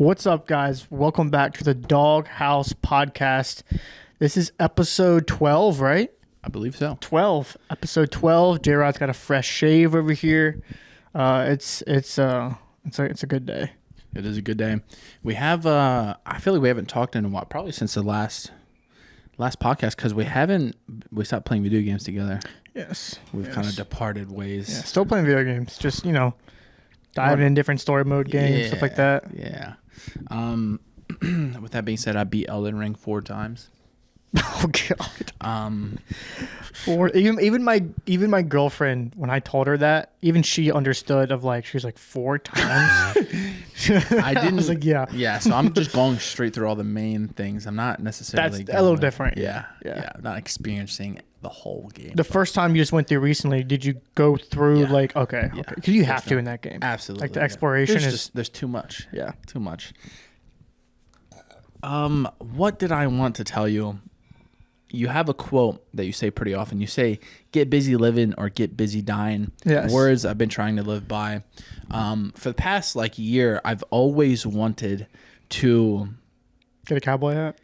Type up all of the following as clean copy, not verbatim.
What's up, guys? Welcome back to the Dawg House podcast. This is episode 12, right? I believe so. 12. Episode 12. Jayrod's got a fresh shave over here. It's a good day. It is a good day. We have I feel like we haven't talked in a while, probably since the last podcast, because we stopped playing video games together. Yes. We've kind of departed ways. Yeah, still playing video games. Just, diving in different story mode games, stuff like that. Yeah. With that being said, I beat Elden Ring 4 times. Oh God. Even my girlfriend, when I told her that, even she understood she was like 4 times. I didn't. I was like, yeah. Yeah. So I'm just going straight through all the main things. I'm not necessarily. That's a little different. Yeah. I'm not experiencing the whole game. The first time you just went through recently, did you go through okay? Because you have to in that game. Absolutely. Like the exploration there's too much. Yeah. Too much. What did I want to tell you? You have a quote that you say pretty often. You say, "Get busy living" or "Get busy dying." Yes. Words I've been trying to live by. For the past year, I've always wanted to get a cowboy hat.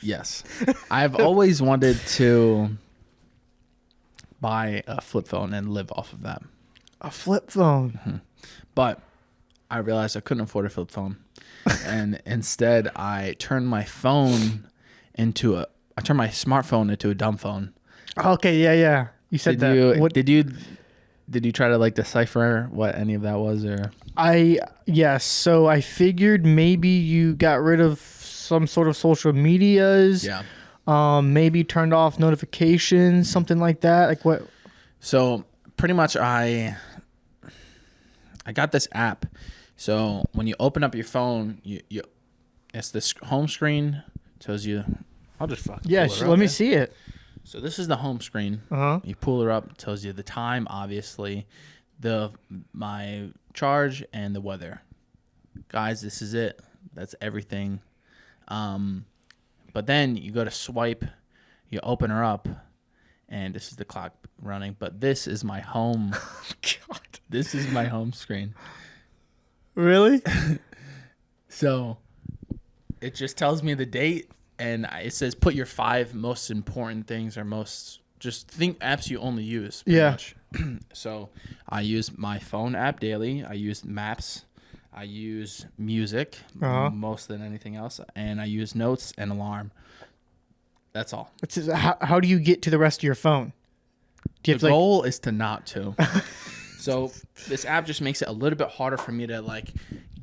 Yes, I've always wanted to buy a flip phone and live off of that. A flip phone. Mm-hmm. But I realized I couldn't afford a flip phone, and instead I turned my smartphone into a dumb phone. Okay, yeah. You said Did you try to decipher what any of that was, or? Yes. So I figured maybe you got rid of some sort of social medias. Yeah. Maybe turned off notifications, something like that. Like what? So pretty much I got this app. So when you open up your phone, it's this home screen. Tells you. I'll just fucking. Yeah, let me see it. So this is the home screen. You pull her up. Tells you the time, obviously, my charge, and the weather. Guys, this is it. That's everything. But then you go to swipe. You open her up, and this is the clock running. But this is my home. God. This is my home screen. Really? So it just tells me the date. And it says put your 5 most important things or apps you only use. Yeah. Much. So I use my phone app daily. I use maps. I use music most than anything else. And I use notes and alarm. That's all. How do you get to the rest of your phone? The goal is to not to. So this app just makes it a little bit harder for me to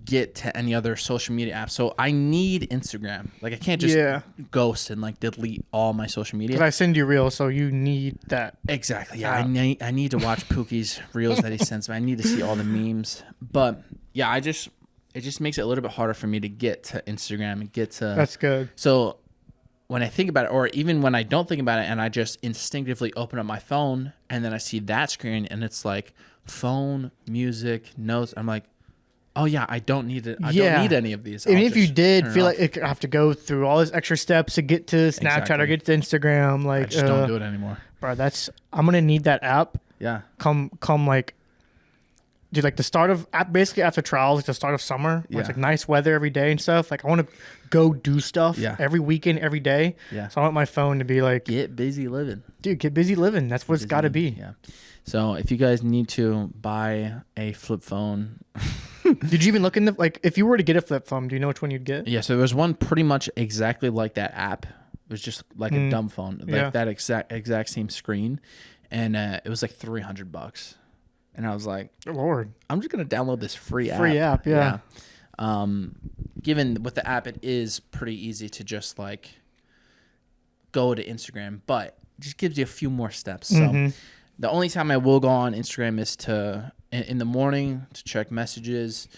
get to any other social media app. So I need Instagram. I can't just ghost and delete all my social media. Because I send you reels, so you need that. Exactly. Yeah, I need to watch Pookie's reels that he sends me. I need to see all the memes. But yeah, it just makes it a little bit harder for me to get to Instagram and get to. That's good. So when I think about it, or even when I don't think about it, and I just instinctively open up my phone, and then I see that screen, and it's phone, music, notes. I'm like, oh yeah, I don't need it. I don't need any of these. Even if you did feel like you have to go through all these extra steps to get to Snapchat or get to Instagram, I just don't do it anymore. Bro, I'm gonna need that app. Yeah. Dude, the start of basically after trials, the start of summer, where it's nice weather every day and stuff. I want to go do stuff every weekend, every day. Yeah. So I want my phone to be get busy living. Dude, get busy living. That's what it's got to be. Yeah. So if you guys need to buy a flip phone. Did you even look in if you were to get a flip phone, do you know which one you'd get? Yeah, so there was one pretty much exactly like that app. It was just a dumb phone, that exact same screen, and it was $300. And I was like, Lord, I'm just gonna download this free app. Yeah. Given with the app, it is pretty easy to just go to Instagram, but it just gives you a few more steps. So the only time I will go on Instagram is in the morning to check messages,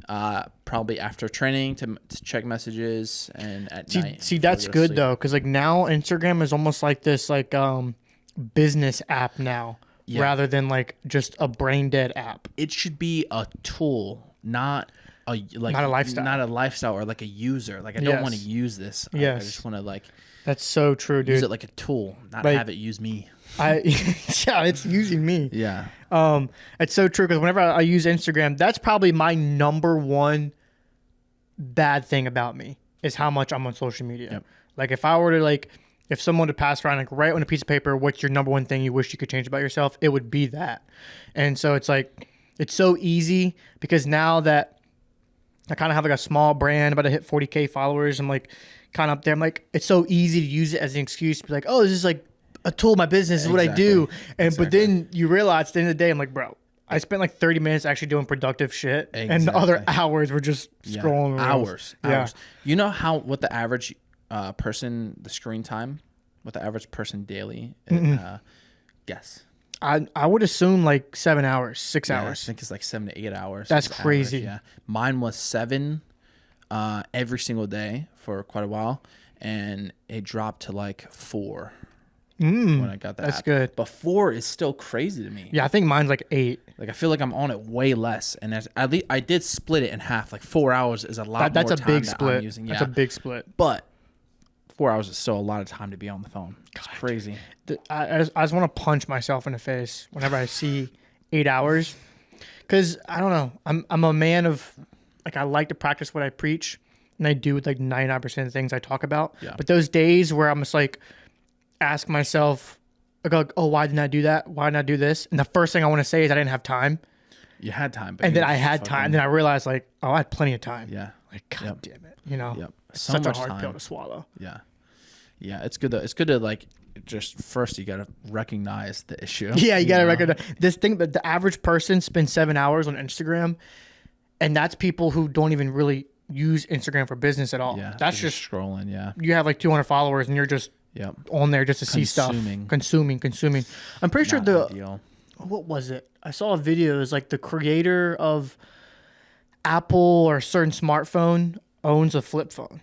probably after training to check messages, and at night. See, that's good though, because now Instagram is almost like this business app now, rather than just a brain dead app. It should be a tool, not a lifestyle, not a lifestyle or a user. I don't want to use this. I just want to That's so true, dude. Use it like a tool, not have it use me. It's using me. Yeah. It's so true because whenever I use Instagram, that's probably my number one bad thing about me is how much I'm on social media. Yep. Like if I were to like, if someone to pass around, like write on a piece of paper, what's your number one thing you wish you could change about yourself? It would be that. And so it's like, it's so easy because now that I kind of have like a small brand, about to hit 40K followers, I'm like kind of up there. I'm like, it's so easy to use it as an excuse to be like, oh, this is like a tool of my business. This is what I do. And But then you realize at the end of the day, I'm like, bro, I spent like 30 minutes actually doing productive shit. And the other hours were just scrolling. Hours. You know what the average person, the screen time, what the average person daily, guess? I would assume like 7 hours, 6 hours. I think it's like 7 to 8 hours. That's crazy. Average, mine was 7 every single day for quite a while, and it dropped to like 4 when I got that. That's app. good. But 4 is still crazy to me. Yeah, I think mine's like 8. Like I feel like I'm on it way less, and at least I did split it in half. Like 4 hours is a lot. That's more a time big that split. I'm using. That's a big split. But 4 hours is still a lot of time to be on the phone. It's crazy. I just want to punch myself in the face whenever I see 8 hours, because I don't know. I'm a man of like, I like to practice what I preach, and I do with like 99% of the things I talk about. Yeah. But those days where I'm just like, ask myself, I go, oh, why didn't I do that? Why didn't I do this? And the first thing I want to say is I didn't have time. You had time, but and then I had time. And then I realized like, oh, I had plenty of time. Yeah. Like, God damn it. You know, It's such a hard pill to swallow. Yeah. Yeah. It's good to like, just first you got to recognize the issue. Yeah. You got to recognize this thing. But the average person spends 7 hours on Instagram, and that's people who don't even really use Instagram for business at all. Yeah. That's just scrolling. Yeah. You have like 200 followers and you're just on there just to see stuff. Consuming. I'm pretty sure what was it? I saw a video. It was like the creator of Apple or a certain smartphone owns a flip phone.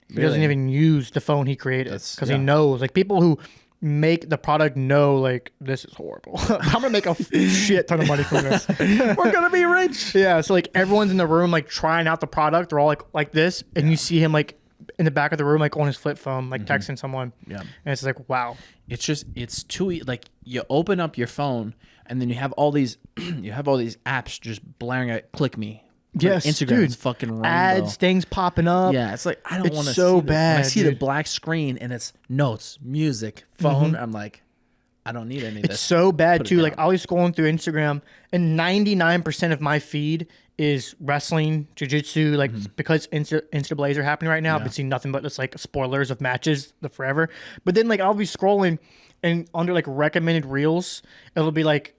He doesn't even use the phone he created because he knows, like, people who make the product know, like, this is horrible. I'm gonna make a shit ton of money from this. We're gonna be rich. Yeah. So like everyone's in the room like trying out the product. They're all like this, and you see him like in the back of the room, like on his flip phone, like texting someone. Yeah. And it's like, wow. It's too like you open up your phone and then you have all these apps just blaring out, click me. Yes, Instagram is fucking rainbow. Ads, things popping up. Yeah, it's like I don't want to. So bad. When I see the black screen and it's notes, music, phone. I'm like, I don't need any of this. It's so bad too. Like I was scrolling through Instagram, and 99% of my feed is wrestling, jiu-jitsu. Like because Insta Blaze are happening right now, I've been seeing nothing but just like spoilers of matches, the forever. But then like I'll be scrolling, and under like recommended reels, it'll be like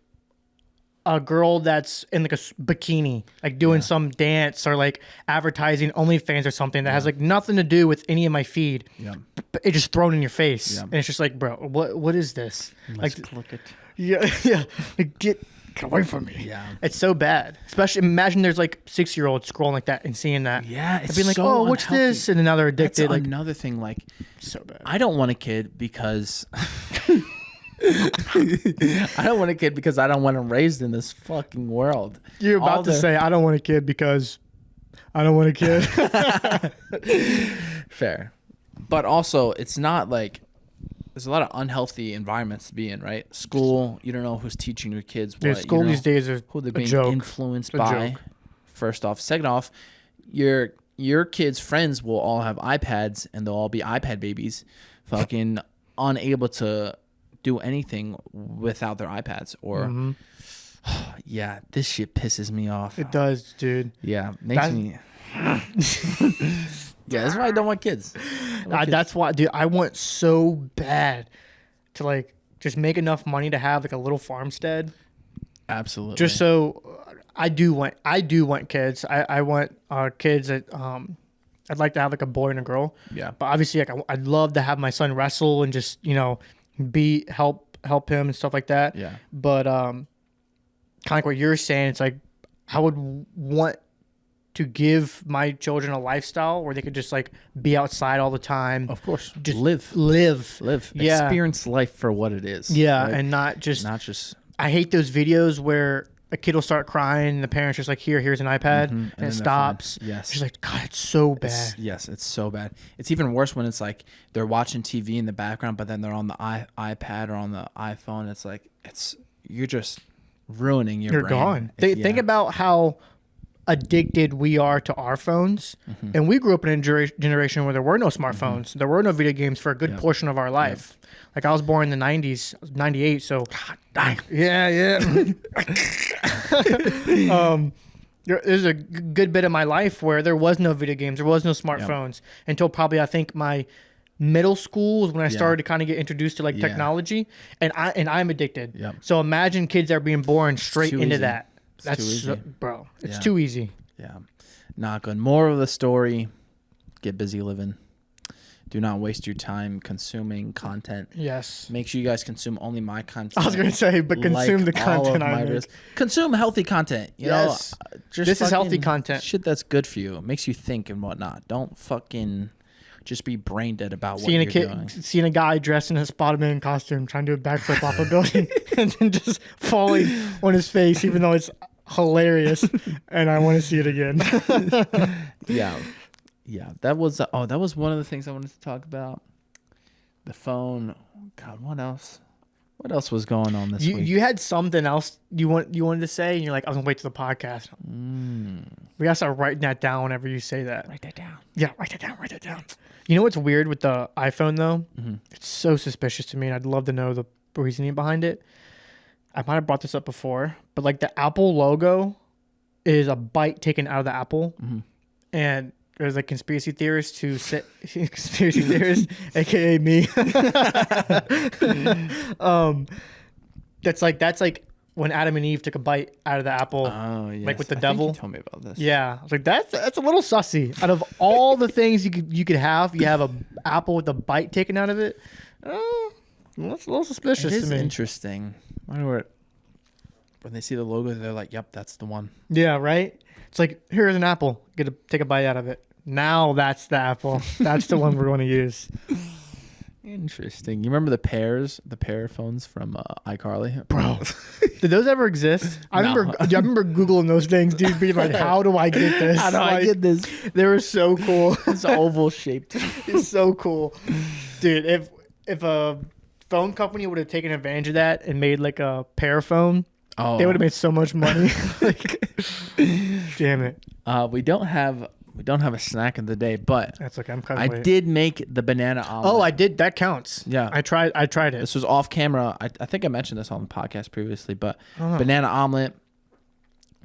a girl that's in like a bikini, like doing some dance or like advertising OnlyFans or something that has like nothing to do with any of my feed. Yeah. But it's just thrown in your face. Yeah. And it's just like, bro, what is this? Let's click it. Yeah. Like, get away from me. Yeah. It's so bad. Especially imagine there's like 6-year-olds scrolling like that and seeing that. Yeah. It's being like, so oh, what's unhealthy. this? And then now they're addicted. That's like another thing. Like, so bad. I don't want a kid because I don't want a kid because I don't want him raised in this fucking world. You're about to say I don't want a kid because I don't want a kid. Fair. But also, it's not like there's a lot of unhealthy environments to be in, right? School, you don't know who's teaching your kids what. School these days is who they're being joke. influenced by. First off. Second off, your kids' friends will all have iPads and they'll all be iPad babies, fucking unable to do anything without their iPads or yeah, this shit pisses me off. It does, dude. Yeah, makes me yeah, that's why I don't want kids. That's why, dude, I want so bad to like just make enough money to have like a little farmstead. Absolutely. Just so I do want kids. I want kids that I'd like to have like a boy and a girl. Yeah. But obviously like I'd love to have my son wrestle and just, you know, help him and stuff like that. Yeah. But kind of like what you're saying, it's like I would want to give my children a lifestyle where they could just like be outside all the time. Of course. Just live. Yeah. Experience life for what it is. Yeah, right? and not just I hate those videos where a kid will start crying and the parents just like, here's an iPad, and it stops. Yes. It's like, God, it's so bad. It's so bad. It's even worse when it's like they're watching TV in the background, but then they're on the iPad or on the iPhone. It's like you're just ruining your brain. You're gone. Think about how addicted we are to our phones. And we grew up in a generation where there were no smartphones. There were no video games for a good portion of our life. Like I was born in the 90s, 98, so God dang. Yeah. There's a good bit of my life where there was no video games, there was no smartphones until probably I think my middle school is when I started to kind of get introduced to like technology, and I'm addicted. So imagine kids that are being born straight into that. That's bro, it's too easy. Yeah, not good. Moral of the story: get busy living. Do not waste your time consuming content. Yes. Make sure you guys consume only my content. I was going to say, but consume the content I make. Consume healthy content. You know, this is healthy content. Shit that's good for you. It makes you think and whatnot. Don't fucking just be brain dead about what you're doing. Seeing a guy dressed in a Spider-Man costume trying to do a backflip off a building and then just falling on his face, even though it's hilarious, and I want to see it again. Yeah, that was one of the things I wanted to talk about. The phone. God, what else? What else was going on this week? You had something else you wanted to say, and you're like, I was gonna wait till the podcast. We gotta start writing that down whenever you say that. Write that down. Yeah, write that down. You know what's weird with the iPhone though? It's so suspicious to me, and I'd love to know the reasoning behind it. I might have brought this up before, but like the Apple logo is a bite taken out of the apple, and there's like conspiracy theorists who say conspiracy theorists, aka me. That's like when Adam and Eve took a bite out of the apple, like with the devil. Think you told me about this. Yeah, I was like, that's a little sussy. Out of all the things you could have, you have a apple with a bite taken out of it. That's a little suspicious to me. Interesting. I wonder when they see the logo, they're like, "Yep, that's the one." Yeah, right. It's like, here's an apple. Take a bite out of it. Now that's the apple. That's the one we're going to use. Interesting. You remember the pair phones from iCarly? Bro, did those ever exist? I remember Googling those things, dude, being like, how do I get this? How do I get this? They were so cool. It's oval shaped. It's so cool. Dude, if a phone company would have taken advantage of that and made like a pair phone, they would have made so much money. Like, damn it. We don't have a snack of the day, but that's okay. I did make the banana omelet. Oh, I did. That counts. Yeah, I tried it. This was off camera. I think I mentioned this on the podcast previously, but banana omelet.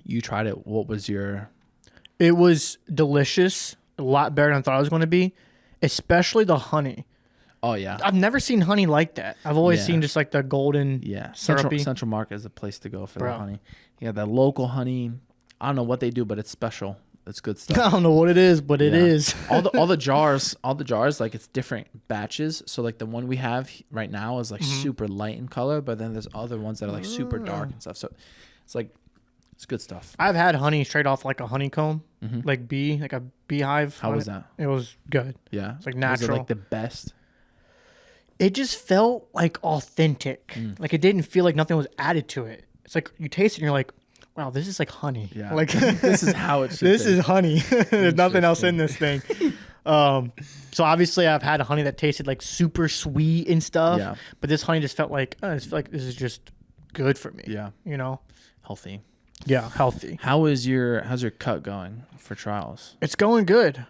You tried it. What was your? It was delicious. A lot better than I thought it was going to be, especially the honey. Oh yeah, I've never seen honey like that. I've always seen just like the golden. Yeah, syrupy. Central Market is a place to go for the honey. Yeah, the local honey. I don't know what they do, but it's special. It's good stuff. I don't know what it is, but it is. all the jars, like it's different batches. So like the one we have right now is like super light in color, but then there's other ones that are like super dark and stuff. So it's like it's good stuff. I've had honey straight off like a honeycomb, like a beehive. How was that? It was good. Yeah, it's like natural. Was it like the best? It just felt like authentic. Like it didn't feel like nothing was added to it. It's like you taste it and you're like, wow, this is like honey. Yeah. Like this is how it should This is honey. There's nothing else in this thing. So obviously I've had a honey that tasted like super sweet and stuff. Yeah. But this honey just felt like, this is just good for me. Yeah. You know? Healthy. Yeah, healthy. How's your cut going for trials? It's going good.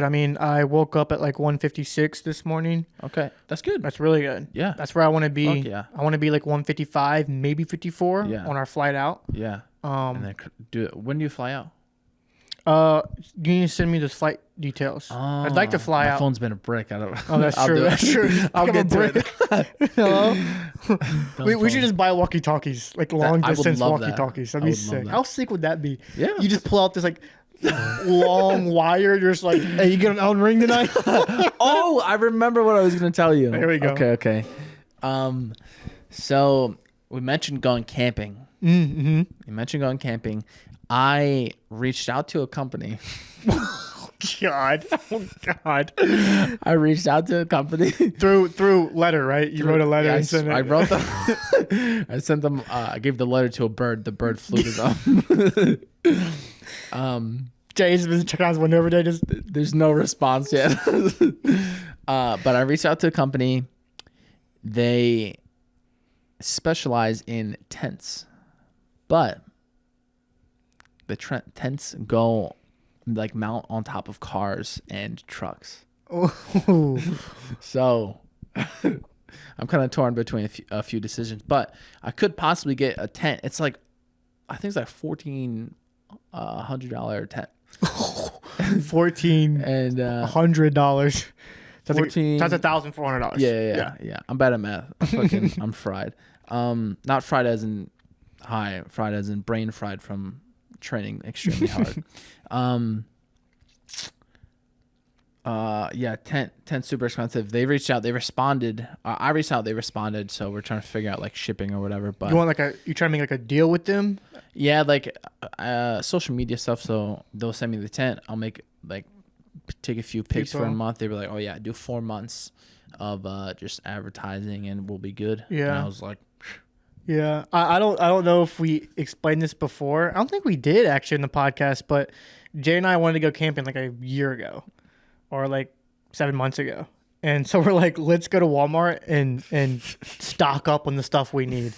I mean, I woke up at like 156 this morning. Okay. That's good. That's really good. Yeah. That's where I want to be. Fuck yeah. I want to be like 155, maybe 54 on our flight out. Yeah. And then when do you fly out? You need to send me those flight details. I'd like to fly out. My phone's been a brick. I don't. Oh, that's true. That's true. I'll get to it. Hello. we should just buy walkie-talkies, like long distance walkie-talkies. That'd be sick. How sick would that be? Yeah. You just pull out this like long wire. You're just like, hey, you get an Elden Ring tonight? Oh, I remember what I was gonna tell you. There we go. Okay. So we mentioned going camping. Mm-hmm. You mentioned going camping. I reached out to a company. Oh God. I reached out to a company through letter, right? You wrote a letter and sent it. I wrote them. I sent them. I gave the letter to a bird. The bird flew to them. Jay's been checking out his window every day. There's no response yet. But I reached out to a company. They specialize in tents, but the tents go like mount on top of cars and trucks. Ooh. So I'm kind of torn between a few decisions, but I could possibly get a tent. It's like, I think it's like $1,400 tent. $1,400. And That's $1,400. Yeah. I'm bad at math. I'm fried. Not fried as in high, fried as in brain fried from training extremely hard. Tent super expensive. They reached out, they responded. I reached out, they responded. So we're trying to figure out like shipping or whatever. But you trying to make like a deal with them? Yeah, like social media stuff. So they'll send me the tent. I'll take a few pics for a month. They were like, oh yeah, do 4 months of just advertising and we'll be good. Yeah. And I was like, yeah, I don't know if we explained this before. I don't think we did actually in the podcast, but Jay and I wanted to go camping like a year ago or like 7 months ago. And so we're like, let's go to Walmart and stock up on the stuff we need.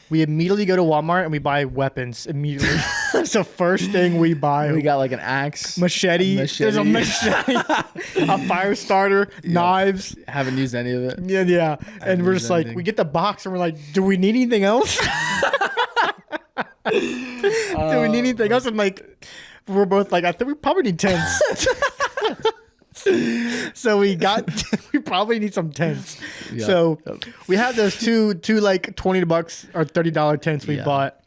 We immediately go to Walmart and we buy weapons immediately. It's the first thing we buy. We got like an axe, machete. There's a machete, a fire starter, knives. Haven't used any of it. Yeah. And we're just like, we get the box and we're like, do we need anything else? Do we need anything else? And like, we're both like, I think we probably need tents. So we probably need some tents. Yeah. So we have those two like $20 or $30 tents we bought.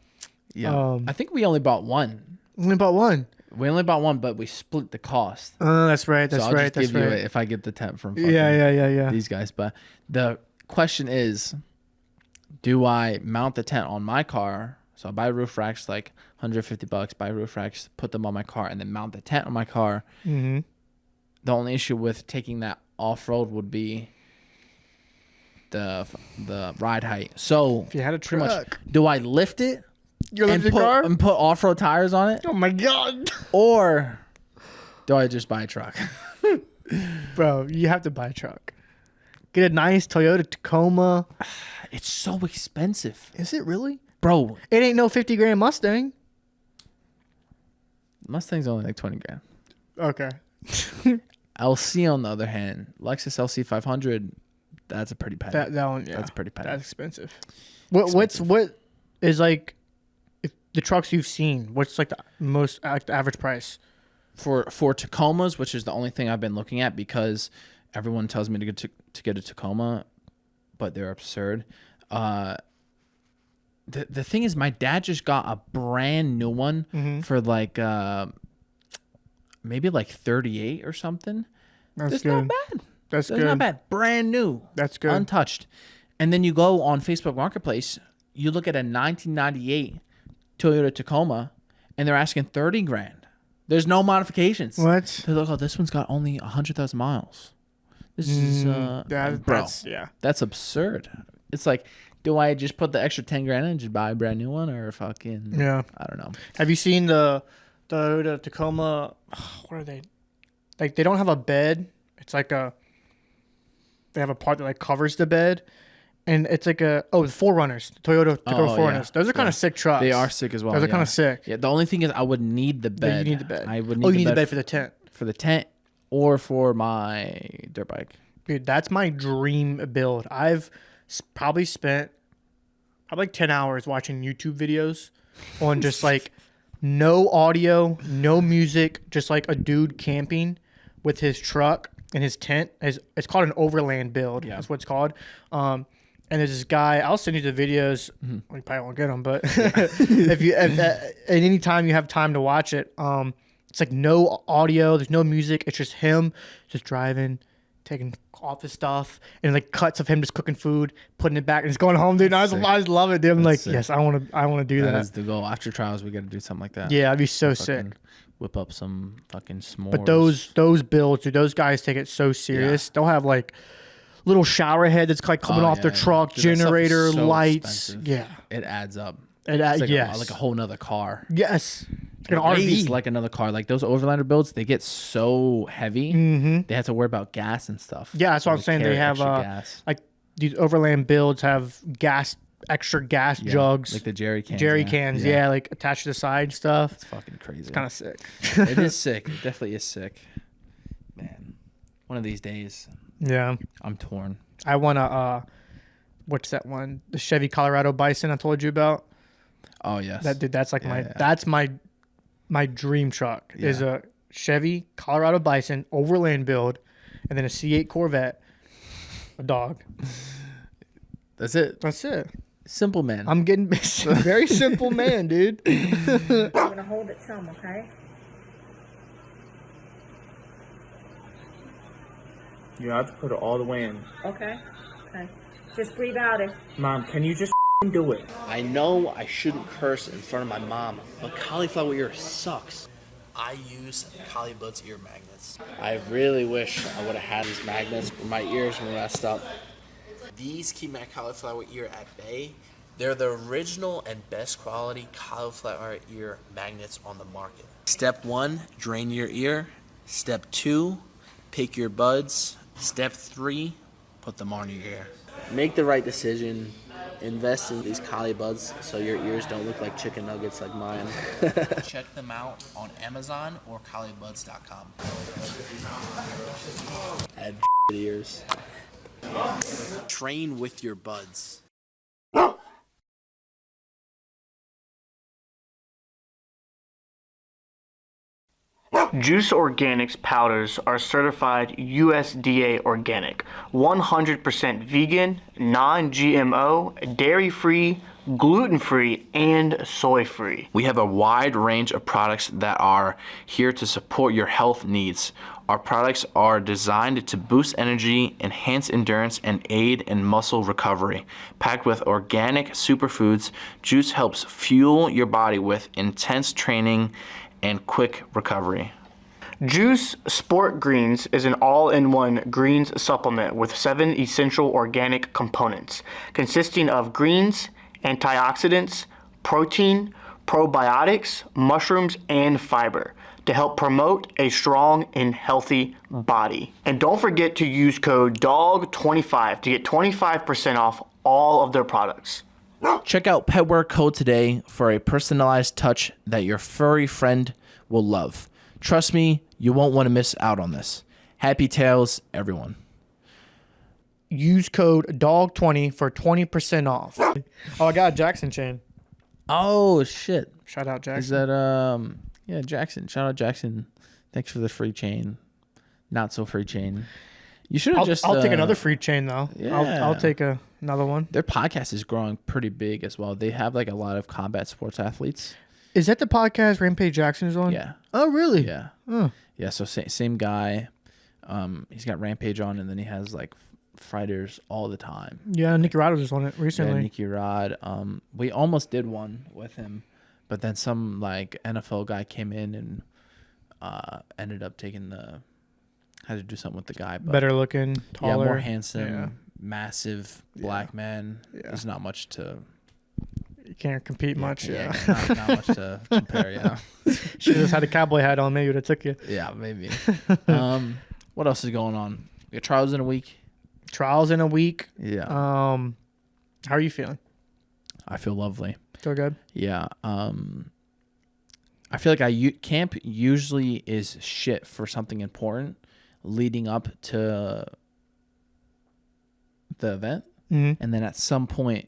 Yeah. I think we only bought one. Only bought one. We only bought one, but we split the cost. Oh, that's right. That's so I'll right. Just give you it if I get the tent from yeah. these guys. But the question is, do I mount the tent on my car? So I buy roof racks, like $150, buy roof racks, put them on my car, and then mount the tent on my car. Mm-hmm. The only issue with taking that off-road would be the ride height. So if you had a truck, do I lift it? You lift your car and put off-road tires on it? Oh my god! Or do I just buy a truck? Bro, you have to buy a truck. Get a nice Toyota Tacoma. It's so expensive. Is it really? Bro, it ain't no $50,000 Mustang. Mustang's only like $20,000. Okay. LC on the other hand, Lexus LC 500, that's a pretty penny. That one, yeah. That's pretty penny. That's expensive. What is like if the trucks you've seen? What's like the most the average price for Tacomas, which is the only thing I've been looking at because everyone tells me to get a Tacoma, but they're absurd. The thing is, my dad just got a brand new one for like maybe like 38 or something. That's good. Not bad. That's good. Not bad. Brand new. That's good. Untouched. And then you go on Facebook Marketplace, you look at a 1998 Toyota Tacoma, and they're asking $30,000. There's no modifications. What? They're like, oh, this one's got only 100,000 miles. This is that's absurd. It's like, do I just put the extra $10,000 and just buy a brand new one, or fucking I don't know. Have you seen the Tacoma? What are they? Like, they don't have a bed. It's like they have a part that like covers the bed, and it's like the Forerunners, the Toyota Forerunners. Yeah. Those are kind of sick trucks. They are sick as well. Those are kind of sick. Yeah. The only thing is, I would need the bed. Yeah, you need the bed. I would need. You need the bed for the tent. For the tent, or for my dirt bike. Dude, that's my dream build. I've probably spent like 10 hours watching YouTube videos on just like no audio, no music, just like a dude camping with his truck and his tent. It's called an overland build. Yeah. That's what it's called. And there's this guy. I'll send you the videos. Mm-hmm. Well, you probably won't get them, but if at any time you have time to watch it, it's like no audio. There's no music. It's just him just driving, taking off his stuff, and like cuts of him just cooking food, putting it back, and just going home, dude. And I just love it, dude. I'm like, sick. Yes, I want to do that. That is the goal. After trials, we got to do something like that. Yeah, I'd be so sick. Whip up some fucking s'mores. But those builds, dude, those guys take it so serious. Yeah. They'll have like little shower head that's like coming off their truck, dude, generator, so lights. Expensive. Yeah, it adds up. It's like like a whole nother car. Yes. An RV, like another car. Like those overlander builds, they get so heavy. Mm-hmm. They have to worry about gas and stuff. Yeah, that's what I'm saying. They have like these overland builds have gas extra gas jugs, like the jerry cans. Like attached to the side and stuff. It's fucking crazy. It's kind of sick. It is sick. It definitely is sick. Man, one of these days. Yeah. I'm torn. I want to, what's that one? The Chevy Colorado Bison I told you about. Oh, yes. That's like that's my dream truck is a Chevy Colorado Bison overland build and then a C8 Corvette, a Dawg. That's it. Simple man. I'm getting very simple man, dude. I'm going to hold it some, okay? You have to put it all the way in. Okay. Just breathe out if... Mom, can you just do it? I know I shouldn't curse in front of my mom, but cauliflower ear sucks. I use Caulibuds ear magnets. I really wish I would have had these magnets, but my ears were messed up. These keep my cauliflower ear at bay. They're the original and best quality cauliflower ear magnets on the market. Step 1, drain your ear. Step 2, pick your buds. Step 3, put them on your ear. Make the right decision. Invest in these Caulibuds so your ears don't look like chicken nuggets like mine. Check them out on Amazon or Caulibuds.com. Had ears. Train with your buds. Juce Organic's powders are certified USDA organic, 100% vegan, non-GMO, dairy-free, gluten-free, and soy-free. We have a wide range of products that are here to support your health needs. Our products are designed to boost energy, enhance endurance, and aid in muscle recovery. Packed with organic superfoods, Juice helps fuel your body with intense training and quick recovery. Juice Sport Greens is an all-in-one greens supplement with 7 essential organic components, consisting of greens, antioxidants, protein, probiotics, mushrooms, and fiber to help promote a strong and healthy body. And don't forget to use code DAWG25 to get 25% off all of their products. Check out Petwear code today for a personalized touch that your furry friend will love. Trust me, you won't want to miss out on this. Happy tails, everyone. Use code DAWG20 for 20% off. Oh, I got a Jackson chain. Oh, shit. Shout out Jackson. Is that, yeah, Jackson. Shout out Jackson. Thanks for the free chain. Not so free chain. You should have I'll take another free chain, though. Yeah. I'll take another one. Their podcast is growing pretty big as well. They have like a lot of combat sports athletes. Is that the podcast Rampage Jackson is on? Yeah. Oh, really? Yeah. Oh. Yeah, so same guy. He's got Rampage on, and then he has like fighters all the time. Yeah, Nicky Rod was just on it recently. Yeah, Nicky Rod. We almost did one with him, but then some like NFL guy came in and ended up taking had to do something with the guy. But better looking, taller. Yeah, more handsome, massive black man. Yeah. There's not much to... You can't compete much. Yeah. Not much to compare, yeah. Should have just had a cowboy hat on. Maybe it would have took you. Yeah, maybe. What else is going on? We got trials in a week. Trials in a week. Yeah. How are you feeling? I feel lovely. Feel good? Yeah. I feel like camp usually is shit for something important leading up to the event. Mm-hmm. And then at some point,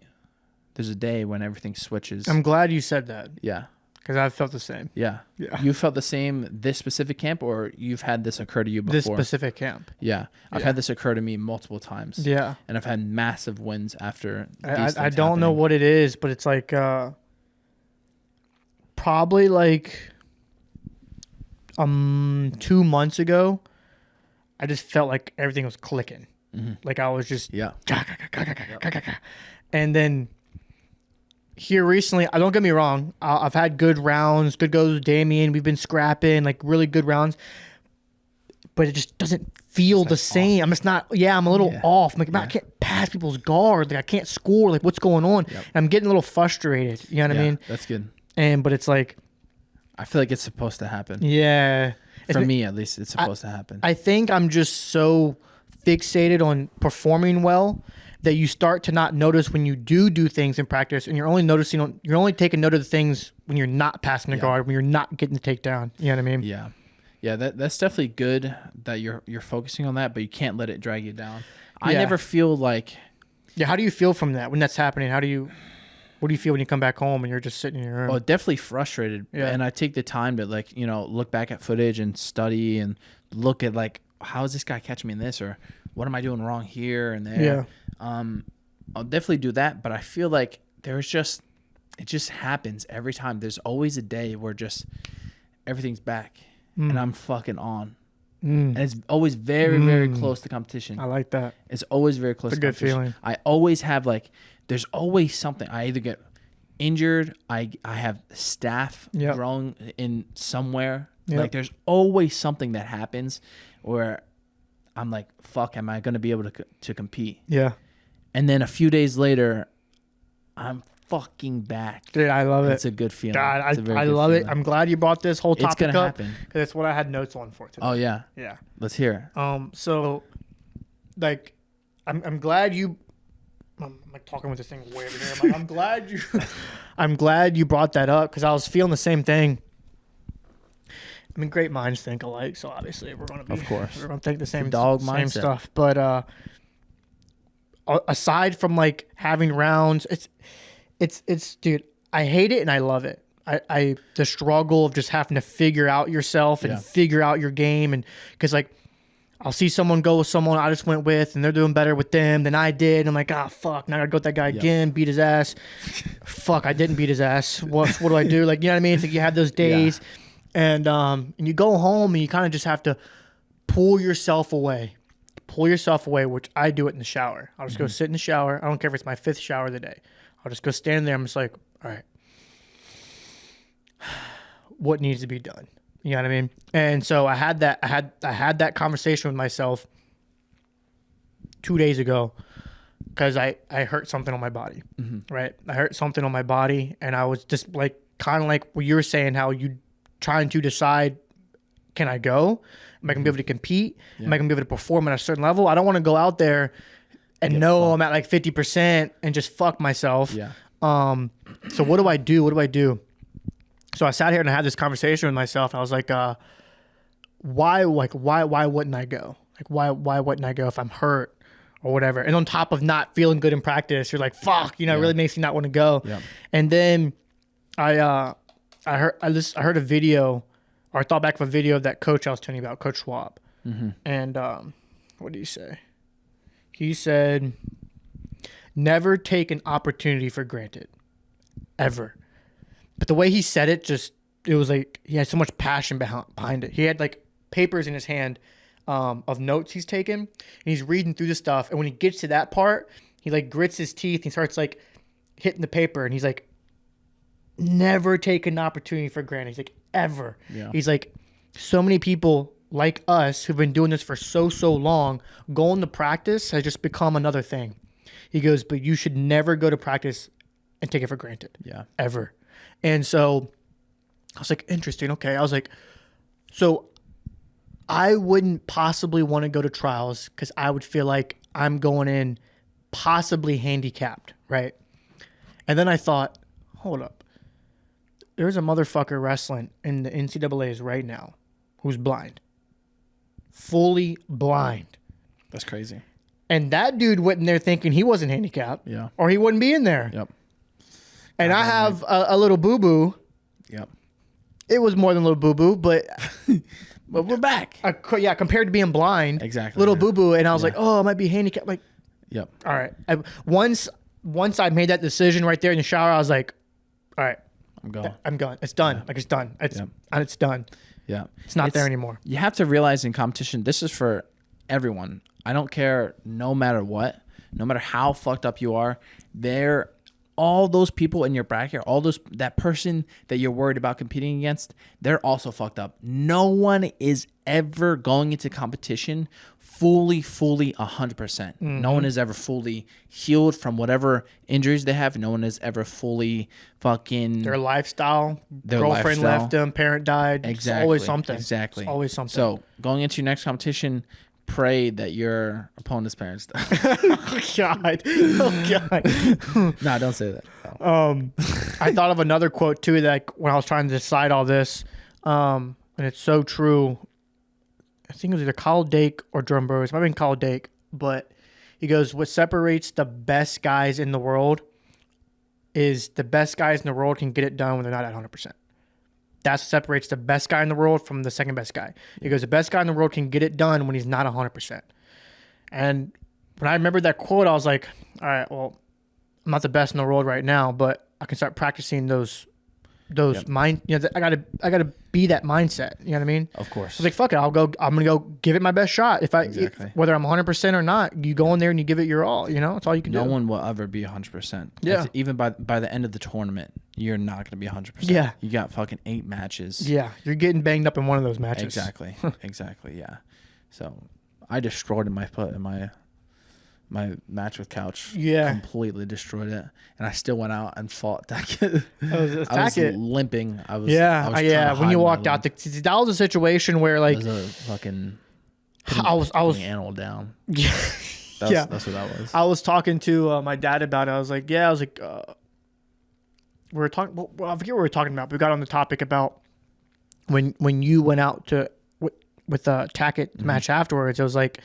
there's a day when everything switches. I'm glad you said that. Yeah. Because I've felt the same. Yeah. You felt the same this specific camp, or you've had this occur to you before? This specific camp. Yeah. I've had this occur to me multiple times. Yeah. And I've had massive wins after I don't know what it is, but it's like probably like 2 months ago, I just felt like everything was clicking. Mm-hmm. Like I was just and then here recently, don't get me wrong, I've had good rounds, good goes with Damien. We've been scrapping, like really good rounds, but it just doesn't feel the same. Off. I'm just not. Yeah, I'm a little off. I'm like, I can't pass people's guard. Like I can't score. Like what's going on? Yep. I'm getting a little frustrated. You know what I mean? That's good. But it's like, I feel like it's supposed to happen. Yeah. For me, at least, it's supposed to happen. I think I'm just so fixated on performing well that you start to not notice when you do things in practice, and you're only taking note of the things when you're not passing the guard, when you're not getting the takedown. You know what I mean? Yeah. Yeah, that's definitely good that you're focusing on that, but you can't let it drag you down. I never feel like... Yeah, how do you feel from that when that's happening? What do you feel when you come back home and you're just sitting in your room? Well, definitely frustrated. Yeah. And I take the time to look back at footage and study and look at how is this guy catching me in this, or what am I doing wrong here and there? Yeah. I'll definitely do that, but I feel like it just happens every time. There's always a day where just everything's back and I'm fucking on. And it's always very, very close to competition. I like that. It's always very close to competition. It's a good feeling. I always have there's always something. I either get injured, I have staph growing in somewhere. Yep. There's always something that happens where I'm like, fuck, am I going to be able to compete? Yeah. And then a few days later, I'm fucking back. Dude, I love it. It's a good feeling. God, I love it. I'm glad you brought this whole topic up. It's gonna happen because it's what I had notes on for today. Oh yeah, yeah. Let's hear it. So, I'm glad you. I'm talking with this thing way over here. I'm glad you. I'm glad you brought that up because I was feeling the same thing. I mean, great minds think alike, so obviously we're gonna think the same stuff. But aside from having rounds, it's dude, I hate it and I love it. The struggle of just having to figure out yourself and figure out your game, and because I'll see someone go with someone I just went with and they're doing better with them than I did. And I'm like, fuck, now I gotta go with that guy again, beat his ass. Fuck, I didn't beat his ass. What do I do? You know what I mean? It's you have those days and you go home and you kind of just have to pull yourself away, which I do it in the shower. I'll just go sit in the shower. I don't care if it's my 5th shower of the day. I'll just go stand there. I'm just like, all right, what needs to be done? You know what I mean? And so I had that conversation with myself 2 days ago because I hurt something on my body, right? I hurt something on my body, and I was just kind of like what you were saying, how you trying to decide, can I go? Am I going to be able to compete? Am I going to be able to perform at a certain level? I don't want to go out there and know I'm at 50% and just fuck myself. Yeah. So what do I do? So I sat here and I had this conversation with myself. And I was like, why wouldn't I go? Why wouldn't I go if I'm hurt or whatever? And on top of not feeling good in practice, you're like, fuck, it really makes you not want to go. Yeah. And then I heard a video, or I thought back of a video of that coach I was telling you about, Coach Schwab. And what did he say? He said, never take an opportunity for granted, ever. But the way he said it, it was he had so much passion behind it. He had papers in his hand of notes he's taken, and he's reading through the stuff. And when he gets to that part, he grits his teeth. And he starts hitting the paper, and he's like, never take an opportunity for granted. He's like, ever. Yeah. He's like, so many people like us who've been doing this for so long, going to practice has just become another thing. He goes, but you should never go to practice and take it for granted. Yeah. Ever. And so I was like, interesting. Okay. I was like, so I wouldn't possibly want to go to trials because I would feel like I'm going in possibly handicapped, right? And then I thought, hold up. There's a motherfucker wrestling in the NCAAs right now who's blind. Fully blind. That's crazy. And that dude went in there thinking he wasn't handicapped. Yeah. Or he wouldn't be in there. Yep. And I have a little boo-boo. Yep. It was more than a little boo-boo, but but we're back. Compared to being blind. Exactly. Little boo-boo. And I was like, oh, I might be handicapped. Yep. All right. Once I made that decision right there in the shower, I was like, all right. I'm going. It's done. Yeah. It's done. It's done. Yeah. It's not there anymore. You have to realize in competition, this is for everyone. I don't care no matter what, no matter how fucked up you are, all those people in your bracket, that person that you're worried about competing against, they're also fucked up. No one is ever going into competition fully 100%. No one is ever fully healed from whatever injuries they have. No one is ever fully fucking... Their girlfriend left them, parent died. Exactly. It's always something. Exactly. It's always something. So going into your next competition, pray that your opponent's parents die. Oh God. Oh God. Nah, don't say that. No. I thought of another quote too, that when I was trying to decide all this, and it's so true. I think it was either Kyle Dake or Jerome Burroughs. It might have been Kyle Dake, but he goes, what separates the best guys in the world is the best guys in the world can get it done when they're not at 100%. That separates the best guy in the world from the second best guy. He goes, the best guy in the world can get it done when he's not 100%. And when I remembered that quote, I was like, all right, well, I'm not the best in the world right now, but I can start practicing those mind. You know, I gotta be that mindset. You know what I mean? Of course. I was like, fuck it, I'm gonna go give it my best shot. Whether I'm 100% or not, you go in there and you give it your all. You know, it's all you can do. No one will ever be 100%. Yeah. Even by the end of the tournament, you're not gonna be 100%. Yeah. You got fucking 8 matches. Yeah, you're getting banged up in one of those matches. Exactly. Exactly. Yeah. So I destroyed my foot in my match with Couch. Yeah. Completely destroyed it. And I still went out and fought Tackett. I was limping. I was yeah. trying to When you hide walked my out, limp. that was a situation where like It was a fucking I was putting the animal down. yeah. That's what that was. I was talking to my dad about it. I was like, we were talking. Well, I forget what we were talking about. But we got on the topic about when you went out to with the Tackett match afterwards. It was like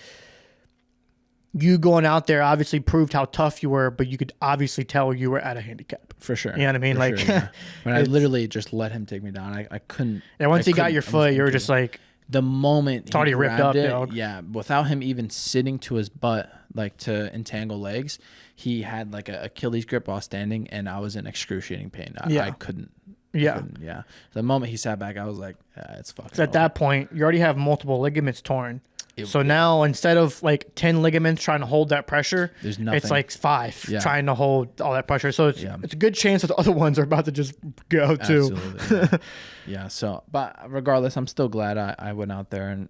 you going out there obviously proved how tough you were, but you could obviously tell you were at a handicap. For sure. You know what I mean? For Like, sure, yeah. When I literally just let him take me down, I couldn't. And once he got your I foot, you were couldn't just do it. like, The moment It's already ripped grabbed up, it, dog. yeah, without him even sitting to his butt, like to entangle legs, he had like a Achilles grip while standing, and I was in excruciating pain. I couldn't. yeah. Yeah. The moment he sat back, I was like, it's fucking. So at that point, you already have multiple ligaments torn. So now instead of like 10 ligaments trying to hold that pressure, There's nothing. it's like 5 Yeah. trying to hold all that pressure. So it's a good chance that the other ones are about to just go too. Absolutely. Yeah. So, but regardless, I'm still glad I went out there and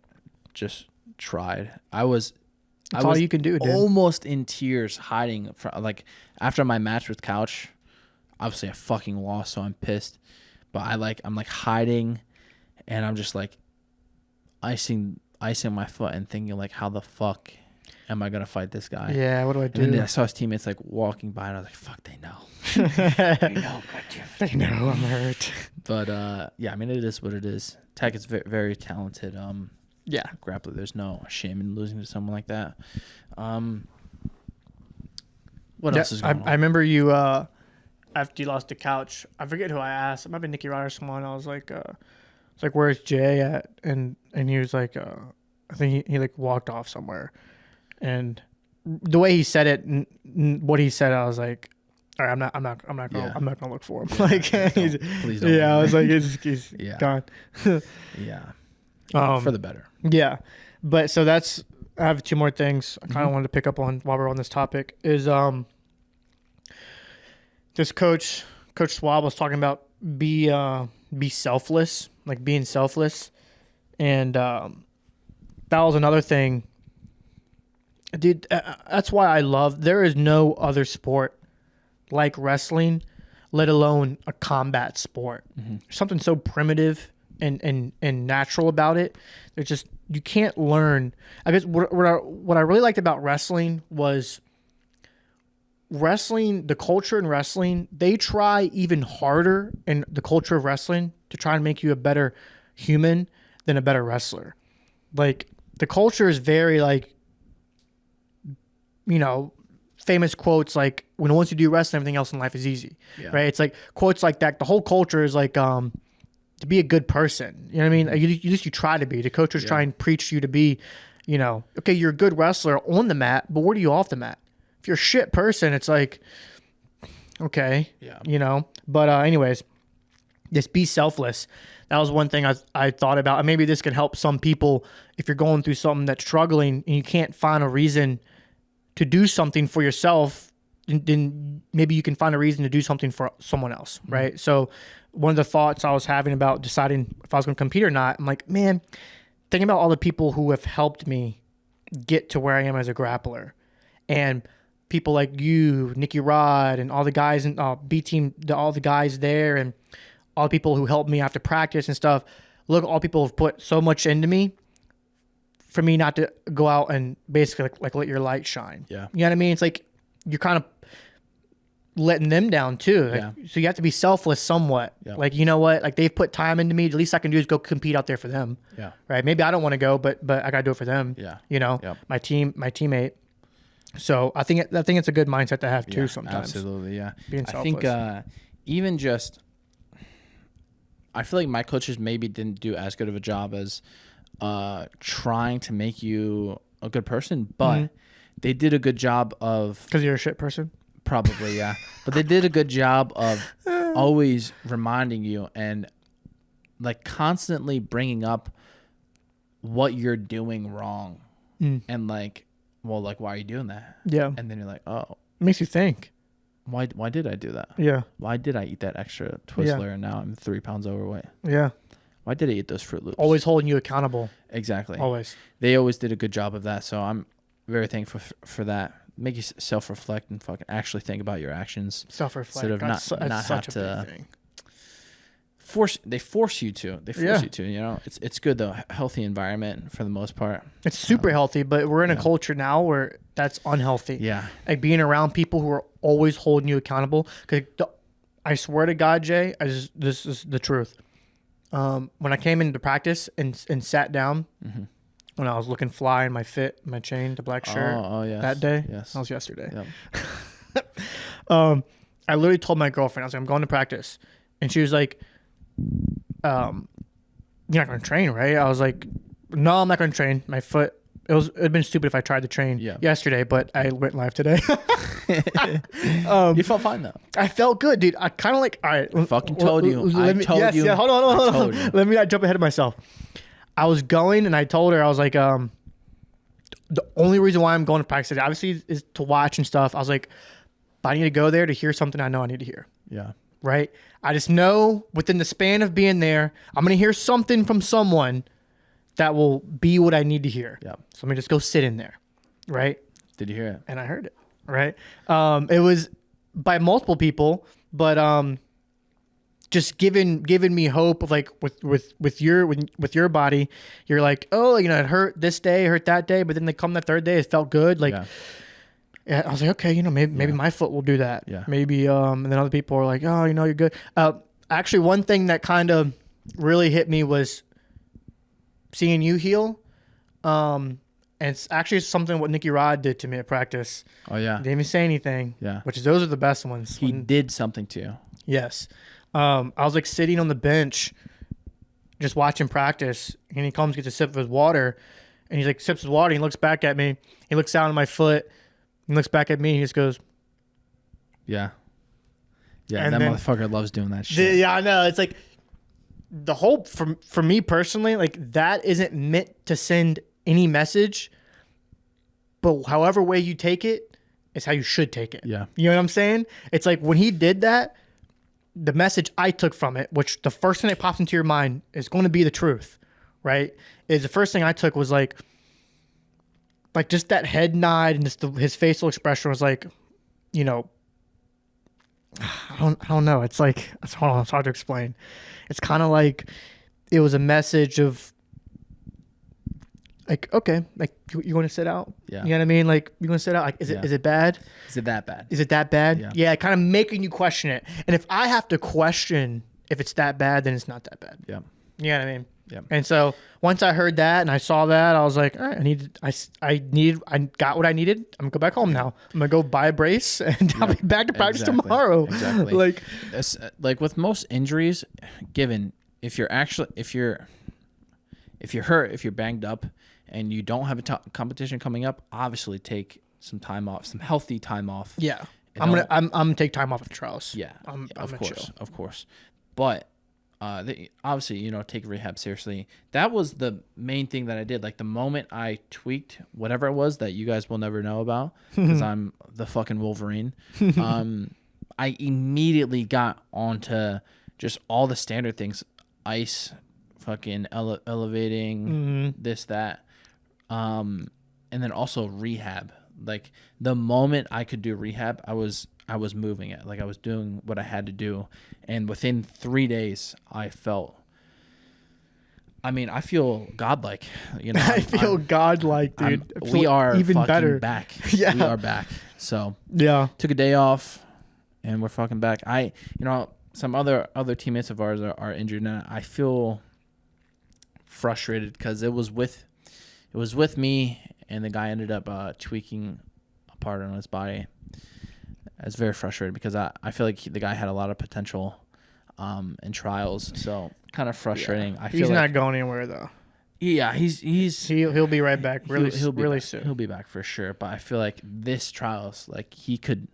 just tried. I was all you can do, dude. almost in tears, hiding from like after my match with Couch. Obviously, I fucking lost, so I'm pissed. But I'm like hiding, and I'm just like icing my foot and thinking like, how the fuck am I gonna fight this guy? Yeah, what do I do? And then I saw his teammates like walking by, and I was like, fuck, they know. They know I'm hurt. But yeah, I mean, it is what it is. Tech is very, very talented. Yeah. Grappler. There's no shame in losing to someone like that. What else is going on? I remember you after you lost to Couch. I forget who I asked. It might have been Nicky Rod or someone. I was like, it's like, where's Jay at? And he was like, I think he like walked off somewhere. And the way he said it, what he said, I was like, all right, I'm not gonna look for him. Like, please don't. Yeah, I was like, he's Yeah. gone. Yeah. For the better. Yeah, but so that's. I have 2 more things I kind of wanted to pick up on while we're on this topic. Is this Coach Swab was talking about be selfless, like being selfless, and that was another thing. Dude, that's why I love. There is no other sport like wrestling, let alone a combat sport. There's something so primitive and natural about it. There's just, you can't learn. I guess what I really liked about wrestling was wrestling, the culture in wrestling, they try even harder in the culture of wrestling to try and make you a better human than a better wrestler. Like, the culture is very like, you know, famous quotes like, when once you do wrestling, everything else in life is easy. Yeah. Right? It's like quotes like that. The whole culture is like, to be a good person. You know what I mean? Like, you try to be. The coaches try and preach you to be, you know, okay, you're a good wrestler on the mat, but what are you off the mat? If you're a shit person, it's like, okay, you know. But anyways, just be selfless. That was one thing I thought about. And maybe this could help some people if you're going through something that's struggling and you can't find a reason to do something for yourself, then maybe you can find a reason to do something for someone else, right? So one of the thoughts I was having about deciding if I was going to compete or not, I'm like, man, thinking about all the people who have helped me get to where I am as a grappler, and people like you, Nicky Rod, and all the guys in B team, all the guys there, and all the people who helped me after practice and stuff. Look, all people have put so much into me. for me not to go out and basically like let your light shine. Yeah. You know what I mean? It's like you're kind of letting them down too. Like, Yeah. So you have to be selfless somewhat. Yeah. Like, you know what? Like they've put time into me. The least I can do is go compete out there for them. Yeah. Right. Maybe I don't want to go, but I gotta do it for them. Yeah. You know, Yep. my teammate. So I think it's a good mindset to have too sometimes. Absolutely, yeah. Being I think even just, I feel like my coaches maybe didn't do as good of a job as trying to make you a good person, but they did a good job of, Because you're a shit person. probably, yeah. But they did a good job of always reminding you and like constantly bringing up what you're doing wrong, and like, well, like, why are you doing that? Yeah. And then you're like, oh, It makes you think. why did I do that? Yeah. Why did I eat that extra Twizzler and now I'm 3 pounds overweight? Yeah. Why did I eat those Fruit Loops? Always holding you accountable. Exactly. Always. They always did a good job of that, so I'm very thankful for that. Make you self-reflect and fucking actually think about your actions. Self-reflect. Instead of That's not such have a to big thing. They force you to. You know, it's good though. Healthy environment for the most part. It's super healthy, but we're in a culture now where that's unhealthy. Yeah. Like being around people who are always holding you accountable. Because I swear to God, Jay, this is the truth. When I came into practice and sat down, when I was looking fly in my my chain, the black shirt, Oh yes. that day, Yes. that was yesterday. Yep. I literally told my girlfriend, I was like, I'm going to practice. And she was like, you're not going to train, right? I was like, no, I'm not going to train. My foot, it'd been stupid if I tried to train yesterday, but I went live today. You felt fine though. I felt good, dude. I kind of like, all right. I fucking told you. I told you. Yeah, hold on. told you. Let me not jump ahead of myself. I was going and I told her, I was like, the only reason why I'm going to practice today, obviously, is to watch and stuff. I was like, but I need to go there to hear something I know I need to hear. Yeah. Right? I just know within the span of being there, I'm going to hear something from someone that will be what I need to hear. Yep. So let me just go sit in there. Right? Did you hear it? And I heard it. Right? It was by multiple people, but just giving me hope of like with your body, you're like, oh, you know, it hurt this day, it hurt that day, but then they come that third day, it felt good. Like, yeah, I was like, okay, you know, maybe my foot will do that. Yeah. Maybe, and then other people are like, oh, you know, you're good. Actually, one thing that kind of really hit me was seeing you heal. And it's actually something what Nicky Rod did to me at practice. Oh yeah. Didn't even say anything. Yeah. Which is, those are the best ones. He did something to you. Yes. I was like sitting on the bench, just watching practice, and he comes, gets a sip of his water, and he's like sips his water. And he looks back at me. He looks down at my foot. He looks back at me. And he just goes, Yeah. Yeah. And that then- motherfucker loves doing that shit. yeah, I know. It's like the hope for me personally, like that isn't meant to send any message, but however way you take it is how you should take it. Yeah. You know what I'm saying? It's like when he did that, the message I took from it, which the first thing that pops into your mind is going to be the truth, right? Is the first thing I took was like just that head nod and just his facial expression was like, you know, I don't know. It's like, hold on, it's hard to explain. It's kind of like it was a message of like, okay, like you want to sit out? Yeah. You know what I mean? Like you want to sit out? Like, is it bad? Is it that bad? Is it that bad? Yeah. Yeah, kind of making you question it. And if I have to question if it's that bad, then it's not that bad. Yeah. You know what I mean? Yeah. And so once I heard that and I saw that, I was like, all right, I got what I needed. I'm gonna go back home now. I'm gonna go buy a brace and I'll be back to practice tomorrow. Exactly. Like, like with most injuries, given if you're hurt, if you're banged up, and you don't have a competition coming up, obviously take some time off, some healthy time off. yeah, And I'm gonna take time off of the trials. Yeah, I'm of gonna course, chill. of course. But obviously, you know, take rehab seriously. That was the main thing that I did. Like the moment I tweaked whatever it was that you guys will never know about, because I'm the fucking Wolverine. I immediately got onto just all the standard things: ice, fucking elevating, this, that, and then also rehab. Like the moment I could do rehab, I was moving it. Like I was doing what I had to do, and within 3 days, I felt I mean, I feel godlike. You know, I feel godlike, dude. I feel we are even fucking better. back. Yeah. We are back. So Yeah. took a day off, and we're fucking back. Some other teammates of ours are injured now. I feel frustrated because it was with me, and the guy ended up tweaking a part on his body. I was very frustrated because I feel like the guy had a lot of potential in trials. So kind of frustrating. I feel He's like, not going anywhere though. Yeah, He'll be right back he'll be really back. soon. He'll be back for sure. But I feel like this trials, like he could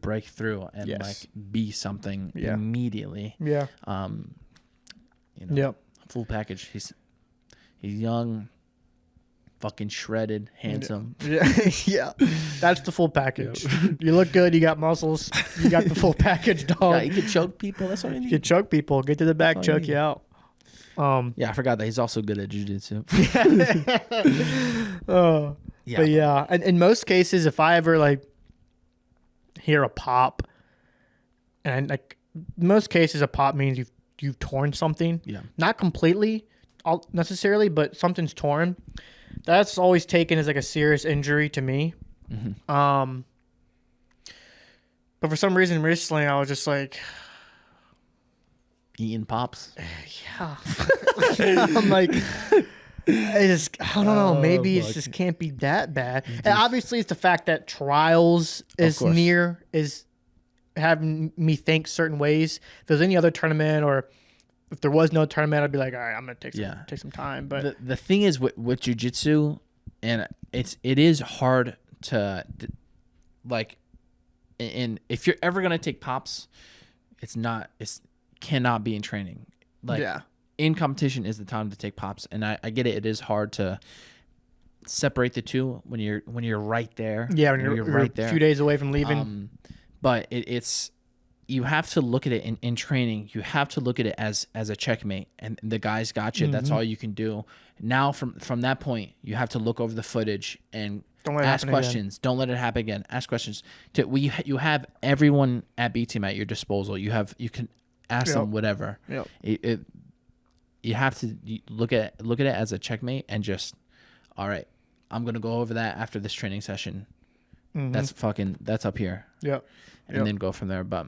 break through and Yes. like be something Yeah. immediately. Yeah. Yep. Full package. He's young, fucking shredded, handsome. Yeah. Yeah. That's the full package. You look good. You got muscles. You got the full package, Yeah, dog. he could choke people. That's what I You need. can choke people. Get to the back, That's all you choke need. you out. Yeah, I forgot that he's also good at jiu-jitsu. Oh. Yeah. But yeah, and in most cases, if I ever like hear a pop, and like most cases, a pop means you've torn something. Yeah. Not completely, necessarily, but something's torn. That's always taken as like a serious injury to me. Mm-hmm. But for some reason recently, I was just like, Eating pops. yeah. I'm like, I don't know. Maybe it just can't be that bad. And obviously, it's the fact that trials is course. near is having me think certain ways. If there's any other tournament or if there was no tournament, I'd be like, all right, I'm gonna take some time. But The thing is with jiu-jitsu, and it is hard to like, and if you're ever gonna take pops, it cannot be in training. Like, yeah, in competition is the time to take pops, and I get it. It is hard to separate the two when you're right there. yeah, when you're right there. a few days away from leaving. But it's you have to look at it in training. You have to look at it as a checkmate, and the guys got you. Mm-hmm. That's all you can do. Now from that point, you have to look over the footage and Don't let it ask happen again. questions. Don't let it happen again. Ask questions. You have everyone at B Team at your disposal. You can ask them whatever. Yep. You have to look at it as a checkmate and just, all right, I'm gonna go over that after this training session. Mm-hmm. That's up here, Yep. and then go from there. But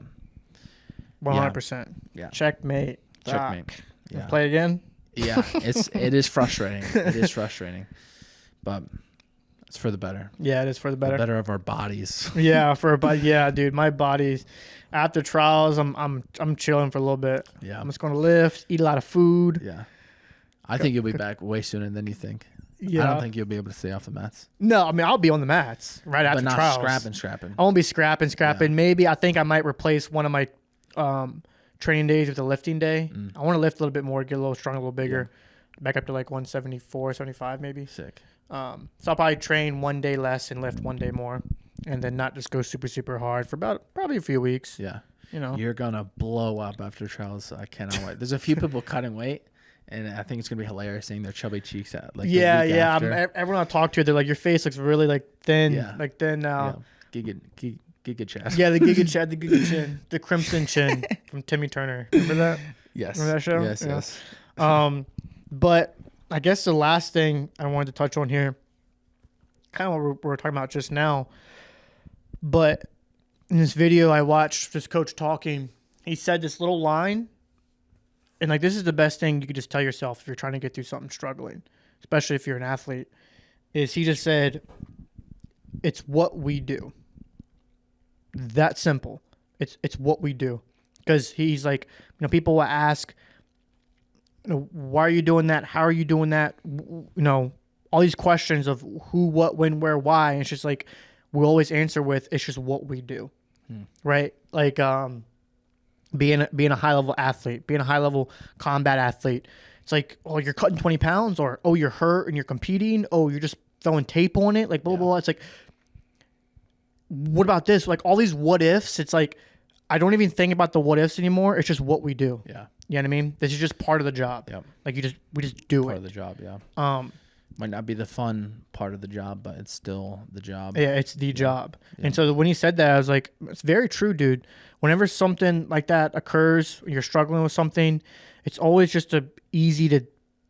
100%. Yeah. Checkmate. Checkmate. Doc. Yeah. Play again. Yeah, it is frustrating. It is frustrating, but it's for the better. Yeah, it is for the better. The better of our bodies. Yeah, yeah, dude. My body's after trials. I'm chilling for a little bit. Yeah. I'm just gonna lift, eat a lot of food. Yeah, I think you'll be back way sooner than you think. Yeah. I don't think you'll be able to stay off the mats, No, I mean I'll be on the mats right after but not trials. scrapping. I won't be scrapping. Yeah. Maybe I think I might replace one of my training days with a lifting day. I want to lift a little bit more, get a little stronger, a little bigger, back up to like 174, 75 maybe. Sick. So I'll probably train one day less and lift one day more, and then not just go super, super hard for probably a few weeks. Yeah. You know. You're gonna blow up after trials. So I cannot wait. There's a few people cutting weight, and I think it's gonna be hilarious seeing their chubby cheeks at like the week after. Everyone I talk to, they're like, your face looks really like thin, Yeah. like thin now. Giga chest. Yeah, the Giga Chin, the Giga Chin, the Crimson Chin from Timmy Turner. Remember that? Yes. Remember that show? Yes. Yeah. Yes. But I guess the last thing I wanted to touch on here, kind of what we're talking about just now, but in this video I watched this coach talking, he said this little line, and like this is the best thing you could just tell yourself if you're trying to get through something struggling, especially if you're an athlete, is he just said, it's what we do. That simple. It's what we do. Because he's like, people will ask, why are you doing that? How are you doing that? All these questions of who, what, when, where, why. And it's just like, we always answer with, it's just what we do. Right? Like, being a high level athlete, being a high level combat athlete. It's like, oh, you're cutting 20 pounds, or, oh, you're hurt and you're competing. Oh, you're just throwing tape on it. Like, blah, blah, blah. It's like, what about this? Like all these what ifs, it's like, I don't even think about the what ifs anymore. It's just what we do. Yeah. You know what I mean? This is just part of the job. Yep. Like we just do Part it. of the job. Yeah. Might not be the fun part of the job, but it's still the job. Yeah, it's the job. And so when he said that, I was like, it's very true, dude. Whenever something like that occurs, you're struggling with something, it's always just easy to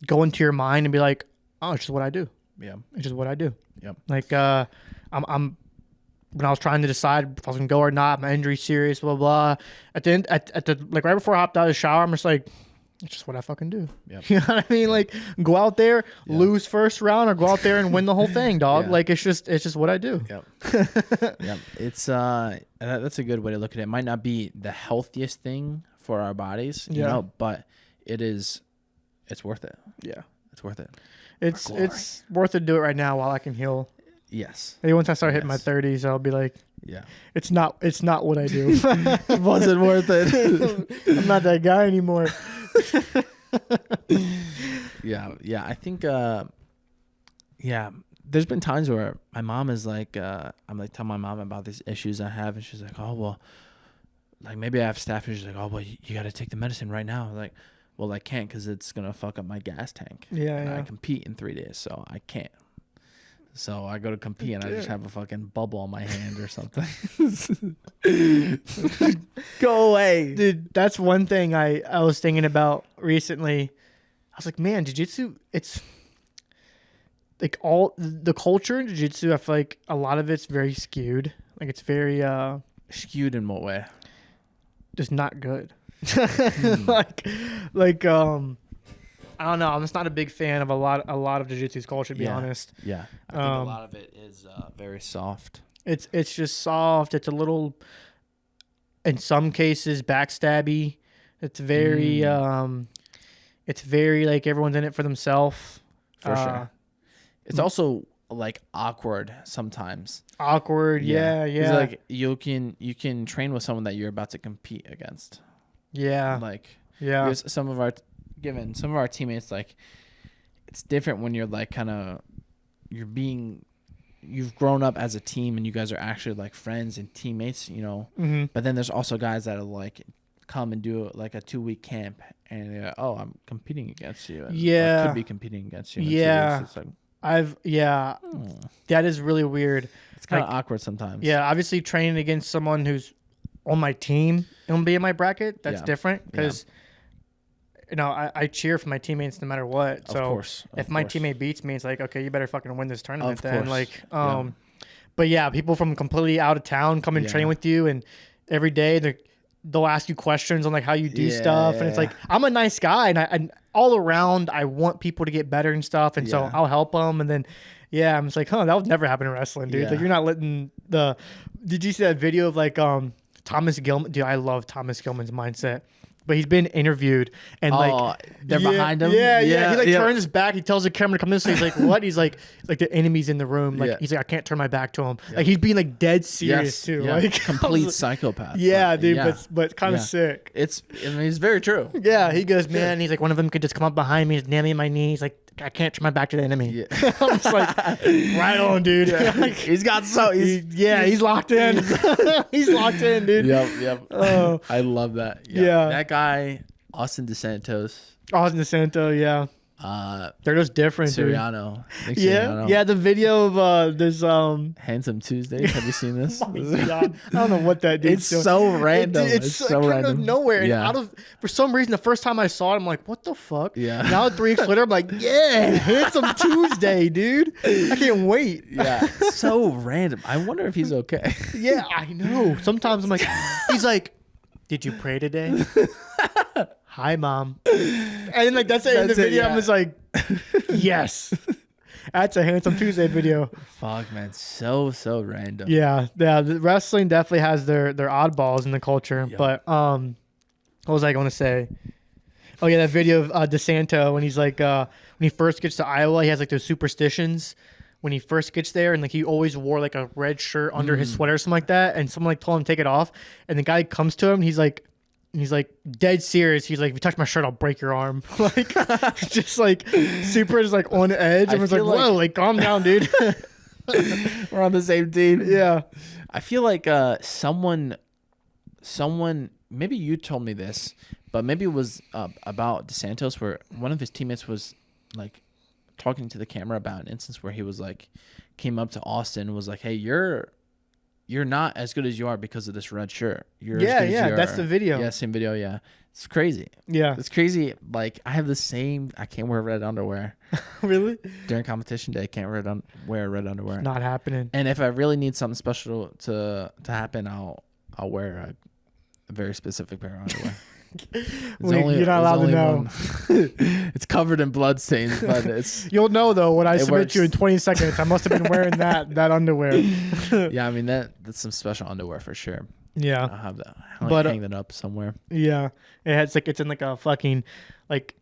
go into your mind and be like, oh, it's just what I do. Yeah. It's just what I do. Yep. Like, I'm when I was trying to decide if I was gonna go or not, my injury serious, blah blah. At the end, at the like right before I hopped out of the shower, I'm just like, it's just what I fucking do. Yep. You know what I mean? Like, go out there, lose first round, or go out there and win the whole thing, dog. Yeah. Like, it's just what I do. Yep. Yep. It's that's a good way to look at it. It might not be the healthiest thing for our bodies, you know, but it's worth it. Yeah, it's worth it. It's worth it to do it right now while I can heal. Yes. Maybe once I start hitting my 30s, I'll be like, yeah, it's not what I do. It wasn't worth it. I'm not that guy anymore. Yeah. I think there's been times where my mom is like, I'm like telling my mom about these issues I have, and she's like, oh well, like maybe I have staph, and she's like, oh well, you got to take the medicine right now. I'm like, well, I can't because it's gonna fuck up my gas tank. Yeah, I compete in 3 days, so I can't. So I go to compete and I just have a fucking bubble on my hand or something. Go away. Dude, that's one thing I was thinking about recently. I was like, man, jiu-jitsu, it's like all the culture in jiu-jitsu, I feel like a lot of it's very skewed. Like it's very skewed in what way? Just not good. like I don't know. I'm just not a big fan of a lot of jiu-jitsu's culture, to be honest. Yeah. I think a lot of it is very soft. It's just soft. It's a little, in some cases, backstabby. It's very like everyone's in it for themselves. For sure. It's also like awkward sometimes. Awkward, yeah. Like you can train with someone that you're about to compete against. Yeah. Like yeah. Some of our teammates, like it's different when you're like you've grown up as a team and you guys are actually like friends and teammates, you know. Mm-hmm. But then there's also guys that are like come and do like a 2-week camp and they're like, oh, I'm competing against you. And I could be competing against you. Yeah. It's like, that is really weird. It's kind of awkward sometimes. Yeah, obviously training against someone who's on my team and be in my bracket, that's different because you know, I cheer for my teammates no matter what. So of course. If my teammate beats me, it's like, okay, you better fucking win this tournament of then. Course. Like, but yeah, people from completely out of town come and train with you, and every day they'll ask you questions on like how you do stuff, and it's like, I'm a nice guy, and all around I want people to get better and stuff, and so I'll help them, and then I'm just like, that would never happen in wrestling, dude. Like, you're not letting did you see that video of like Thomas Gilman? Dude, I love Thomas Gilman's mindset. But he's been interviewed, and they're behind him. Yeah. He turns his back. He tells the camera to come this way. He's like, "What?" He's like the enemy's in the room. Like he's like, "I can't turn my back to him." Like he's being like dead serious too. Yeah. Like complete psychopath. Yeah, dude. But kind of sick. It's very true. Yeah, he goes, man. He's like, one of them could just come up behind me, just nail me in my knees. Like, I can't turn my back to the enemy. Yeah. I'm just like, right on, dude. Yeah. Like, he's locked in. He's locked in, dude. Yep. I love that. Yeah. That guy, Austin DeSanto, yeah. They're just different, Siriano. Dude. Yeah. The video of this Handsome Tuesdays. Have you seen this? Oh my God. I don't know what that dude's doing. It's so random. It's so random. Out of nowhere. And for some reason, the first time I saw it, I'm like, what the fuck? Yeah. Now 3 weeks later, I'm like, Handsome Tuesday, dude. I can't wait. Yeah. So random. I wonder if he's okay. Yeah, I know. Sometimes I'm like, he's like, did you pray today? Hi, Mom. And then like that's it in the video. I'm just like, yes. That's a Handsome Tuesday video. Fuck, man. So random. Yeah. The wrestling definitely has their oddballs in the culture. Yep. But what was I going to say? Oh yeah, that video of DeSanto when he's like when he first gets to Iowa, he has like those superstitions when he first gets there, and like he always wore like a red shirt under his sweater or something like that, and someone like told him to take it off, and the guy comes to him and he's like dead serious. He's like, if you touch my shirt, I'll break your arm. Like just like super just like on edge. I was like, whoa, like calm down, dude. We're on the same team. Yeah. I feel like someone maybe you told me this, but maybe it was about DeSantos, where one of his teammates was like talking to the camera about an instance where he was like came up to Austin and was like, hey, you're you're not as good as you are because of this red shirt. You're Yeah, as good as yeah, you that's are. the video. Yeah, same video. Yeah, it's crazy. Yeah. It's crazy. Like I have the same. I can't wear red underwear Really? during competition day. I can't wear red underwear. Not happening. And if I really need something special to happen, I'll wear a very specific pair of underwear. You're not allowed to know. It's covered in blood stains, but it's You'll know though when I It submit you in works. 20 seconds. I must have been wearing that underwear. yeah. I mean that's some special underwear for sure. Yeah. I'll have that. But, Hang that up somewhere. Yeah. It's in like a fucking like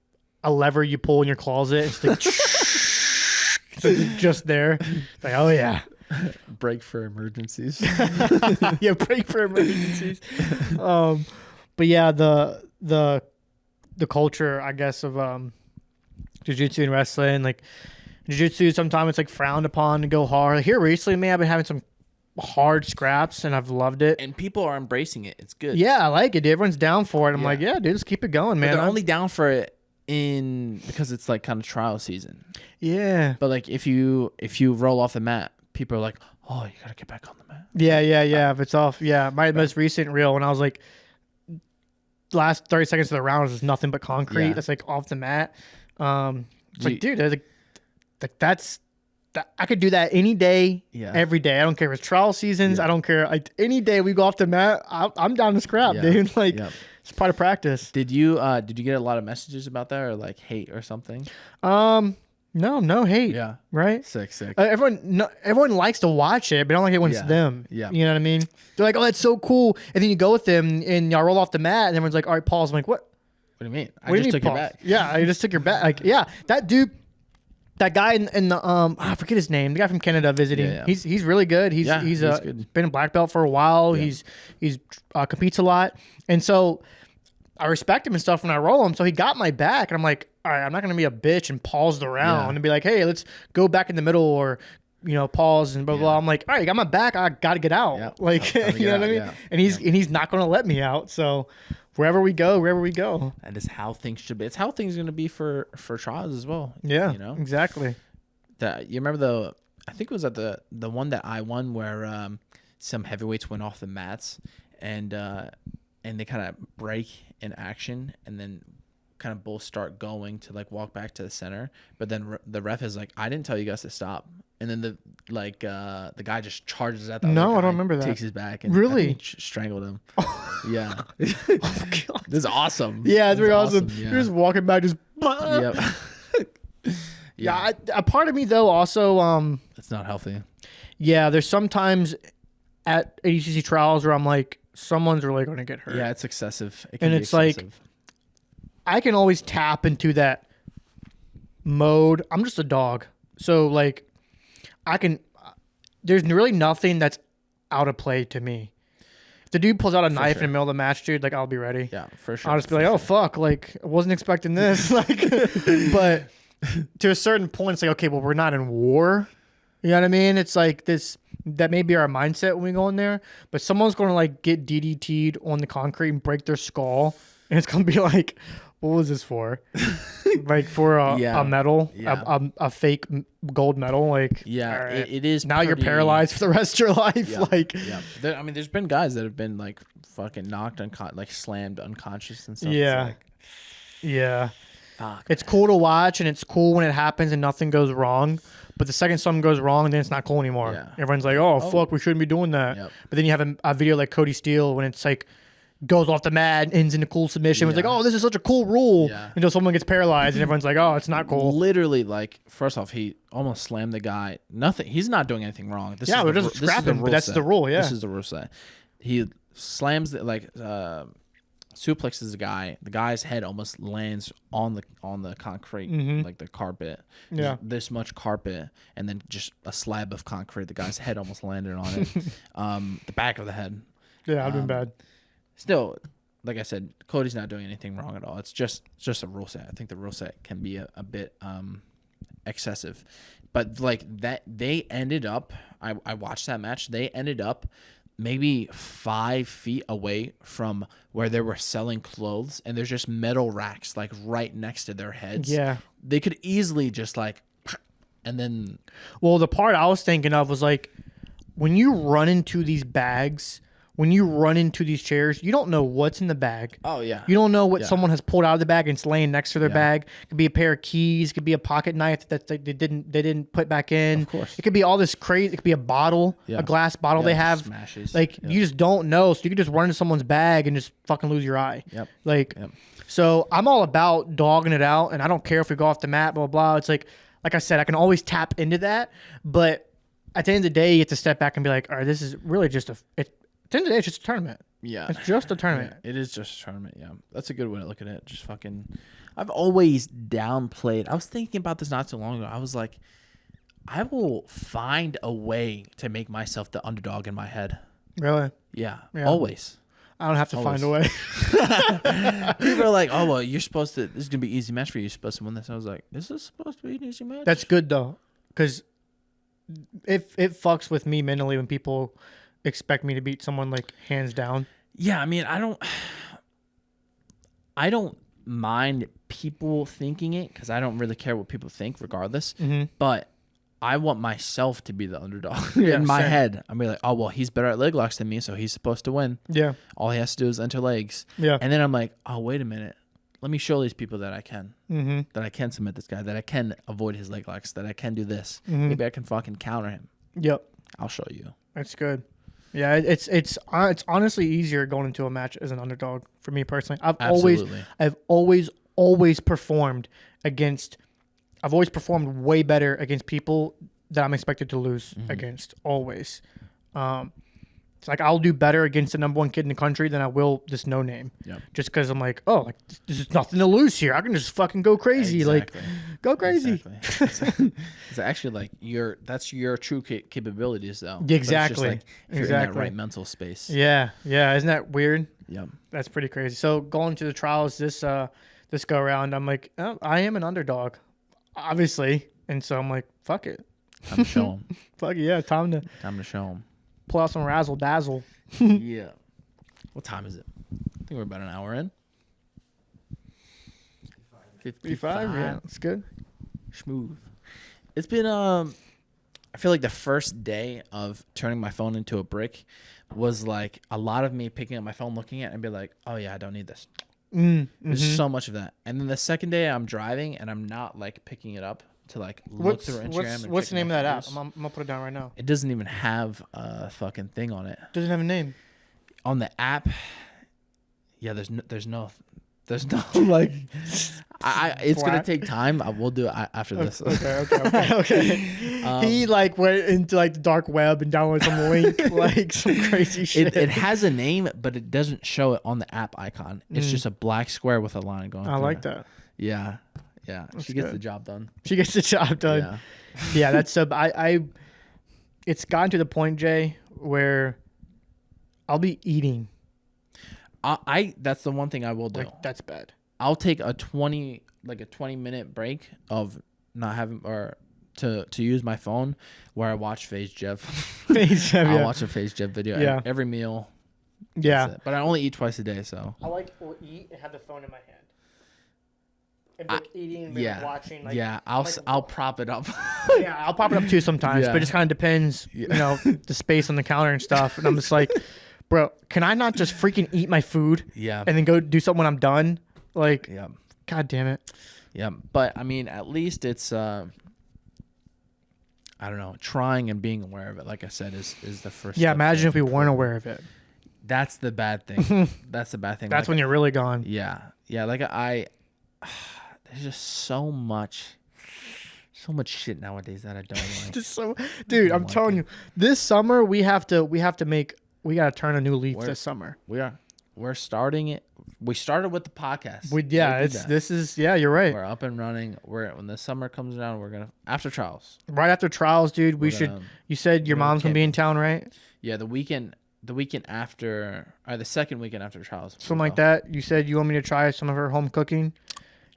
a lever you pull in your closet. It's like, it's like just there. It's like, oh yeah. Break for emergencies. Yeah, break for emergencies. But yeah, the culture, I guess, of jiu-jitsu and wrestling, like jiu-jitsu, sometimes it's like frowned upon to go hard. Here recently, man, I've been having some hard scraps and I've loved it. And people are embracing it. It's good. Yeah, I like it, dude. Everyone's down for it. I'm Yeah. like, yeah, dude, just keep it going, But man. they're only down for it because it's like kind of trial season. Yeah. But like if you roll off the mat, people are like, oh, you gotta get back on the mat. Yeah. If it's off, yeah. My most recent reel when I was like, last 30 seconds of the round was just nothing but concrete. Yeah. That's like off the mat. It's Do like, dude, I could do that any day, Yeah. every day. I don't care if it's trial seasons. Yeah. I don't care. Like any day we go off the mat, I'm down to scrap, Yeah. dude. Like Yeah. it's part of practice. Did you get a lot of messages about that or like hate or something? No hate. Yeah. Right. Sick. Everyone likes to watch it, but I don't like it when it's Yeah. them. Yeah. You know what I mean? They're like, oh, that's so cool. And then you go with them and y'all roll off the mat and everyone's like, all right, pause. I'm like, what? What do you mean? I What do just you mean took your pause? back. Yeah, I just took your back. Like, yeah, that dude, that guy in the I forget his name. The guy from Canada visiting. Yeah. He's really good. He's good. been a black belt for a while. Yeah. He's competes a lot, and so I respect him and stuff when I roll him. So he got my back, and I'm like, all right, I'm not gonna be a bitch and pause the round Yeah. and be like, hey, let's go back in the middle or pause and blah blah. Yeah. I'm like, all right, you got my back. I got to get out. Yeah. Like, Time to you know get what I mean? out, yeah. And he's not gonna let me out. So wherever we go. That is how things should be. It's how things are gonna be for trials as well. Yeah, You know? exactly. You remember I think it was at the one that I won where some heavyweights went off the mats and they kind of break in action and then kind of both start going to like walk back to the center, but then the ref is like, I didn't tell you guys to stop, and then the guy just charges at the other No, I guy, don't remember that. takes his back and Really? I think he strangled him. Yeah. Oh, God. This is awesome. Yeah, it's This really is awesome. Yeah. You're just walking back, just. Yep. Yeah, a part of me though also It's not healthy. yeah, there's sometimes at ADCC trials where I'm like, someone's really going to get hurt. Yeah, it's excessive. It can And be it's like- excessive. I can always tap into that mode. I'm just a dog. So like there's really nothing that's out of play to me. If the dude pulls out a knife in the middle of the match, dude, like I'll be ready. Yeah, for sure. I'll just be like, oh fuck, like I wasn't expecting this. Like but to a certain point it's like, okay, well, we're not in war. You know what I mean? It's like that may be our mindset when we go in there, but someone's going to like get DDT'd on the concrete and break their skull, and it's going to be like, what was this for? Like for a medal, Yeah. a fake gold medal. Like, Yeah, all right, it is. now you're pretty- paralyzed for the rest of your life. Yeah, Like, yeah. I mean, there's been guys that have been like fucking knocked like slammed unconscious and stuff. yeah, It's yeah. like, fuck. It's cool to watch and it's cool when it happens and nothing goes wrong. But the second something goes wrong, then it's not cool anymore. Yeah. Everyone's like, oh, fuck, we shouldn't be doing that. Yep. But then you have a video like Cody Steele when it's like goes off the mat, ends in a cool submission. It's like, Yeah. oh, this is such a cool rule. Yeah. Until someone gets paralyzed and everyone's like, oh, it's not cool. Literally, like, first off, he almost slammed the guy. Nothing. He's not doing anything wrong. This Yeah, is we're the just ru- this is the scrapping, but rule that's set. the rule, yeah. This is the rule set. He slams suplexes the guy. The guy's head almost lands on the concrete, like the carpet. There's Yeah. this much carpet, and then just a slab of concrete. The guy's head almost landed on it. The back of the head. Yeah, I've been bad. Still, like I said, Cody's not doing anything wrong at all. It's just a rule set. I think the rule set can be a bit excessive, but like that, they ended up. I watched that match. They ended up maybe 5 feet away from where they were selling clothes, and there's just metal racks like right next to their heads. Yeah. They could easily just like, and then Well, the part I was thinking of was like, when you run into these bags, when you run into these chairs, you don't know what's in the bag. Oh yeah. You don't know what someone has pulled out of the bag and it's laying next to their bag. It could be a pair of keys. It could be a pocket knife that they didn't put back in. Of course. It could be all this crazy. It could be a bottle, a glass bottle they have. Smashes. Like you just don't know. So you could just run into someone's bag and just fucking lose your eye. Yep. Like, so I'm all about dogging it out, and I don't care if we go off the mat, blah blah. It's like I said, I can always tap into that, but at the end of the day, you have to step back and be like, all right, this is really just at the end of the day, it's just a tournament. Yeah. It's just a tournament. It is just a tournament, yeah. That's a good way to look at it. Just fucking... I've always downplayed... I was thinking about this not too long ago. I was like, I will find a way to make myself the underdog in my head. Really? Yeah. Yeah. Always. I don't have to find a way. People are like, oh, well, you're supposed to... This is going to be an easy match for you. You're supposed to win this. I was like, this is supposed to be an easy match? That's good, though. Because it fucks with me mentally when people expect me to beat someone, like, hands down. Yeah, I mean, I don't mind people thinking it because I don't really care what people think regardless. But I want myself to be the underdog in my head. I'm like, oh, well, he's better at leg locks than me, so he's supposed to win. Yeah. All he has to do is enter legs. Yeah. And then I'm like, oh, wait a minute. Let me show these people that I can. That I can submit this guy, that I can avoid his leg locks, that I can do this. Maybe I can fucking counter him. Yep. I'll show you. That's good. Yeah, it's honestly easier going into a match as an underdog for me personally. I've always performed against. I've always performed way better against people that I'm expected to lose against. Always. It's like I'll do better against the #1 kid in the country than I will this no name. Yep. Just because I'm like, oh, like this is nothing to lose here. I can just fucking go crazy. Exactly. Like, go crazy. Exactly. It's actually like that's your true capabilities though. Exactly. But it's just like if you're in that Exactly. right mental space. Yeah. Isn't that weird? Yep. That's pretty crazy. So going to the trials this go around, I'm like, oh, I am an underdog, obviously, and so I'm like, fuck it. Time to show them. Fuck it, yeah, time to show them. pull out some razzle dazzle. Yeah. What time is it? I think we're about an hour in. 55. Yeah, it's good. Smooth. It's been I feel like the first day of turning my phone into a brick was like a lot of me picking up my phone, looking at it and be like, oh yeah, I don't need this. There's so much of that. And then the second day I'm driving and I'm not like picking it up to like look through Instagram. What's the name of that app? photos. I'm gonna put it down right now. It doesn't even have a fucking thing on it. Doesn't have a name. On the app, yeah, there's no like it's gonna take time. I will do it after this. Okay. He like went into like the dark web and downloaded some link, like some crazy shit. It has a name, but it doesn't show it on the app icon. It's just a black square with a line going. I through like it. that. Yeah. She gets good. the job done. She gets the job done. Yeah, that's so. It's gotten to the point, Jay, where I'll be eating. That's the one thing I will do. Like, that's bad. I'll take a 20-minute break of not having or to use my phone where I watch FaZe Jeff. I'll watch a FaZe Jeff video every meal. Yeah. But I only eat twice a day, so. I will eat and have the phone in my hand. And like eating and watching. Like, I'll prop it up. Yeah, I'll pop it up too sometimes, but it just kind of depends, the space on the counter and stuff. And I'm just like, bro, can I not just freaking eat my food? Yeah. And then go do something when I'm done? Like, Yeah. God damn it. Yeah, but I mean, at least it's I don't know, trying and being aware of it. Like I said, is the first. Yeah, step imagine to- if we weren't aware of it. That's the bad thing. That's the bad thing. That's when you're really gone. Yeah. Like there's just so much shit nowadays that I don't like. Just so, dude, I'm telling you, this summer we gotta turn a new leaf this summer. We're starting it. We started with the podcast. You're right. We're up and running. When the summer comes around, we're gonna after trials. Right after trials, dude. You said your mom's gonna be in town, right? Yeah, the weekend after, or the second weekend after trials. Something like that. You said you want me to try some of her home cooking.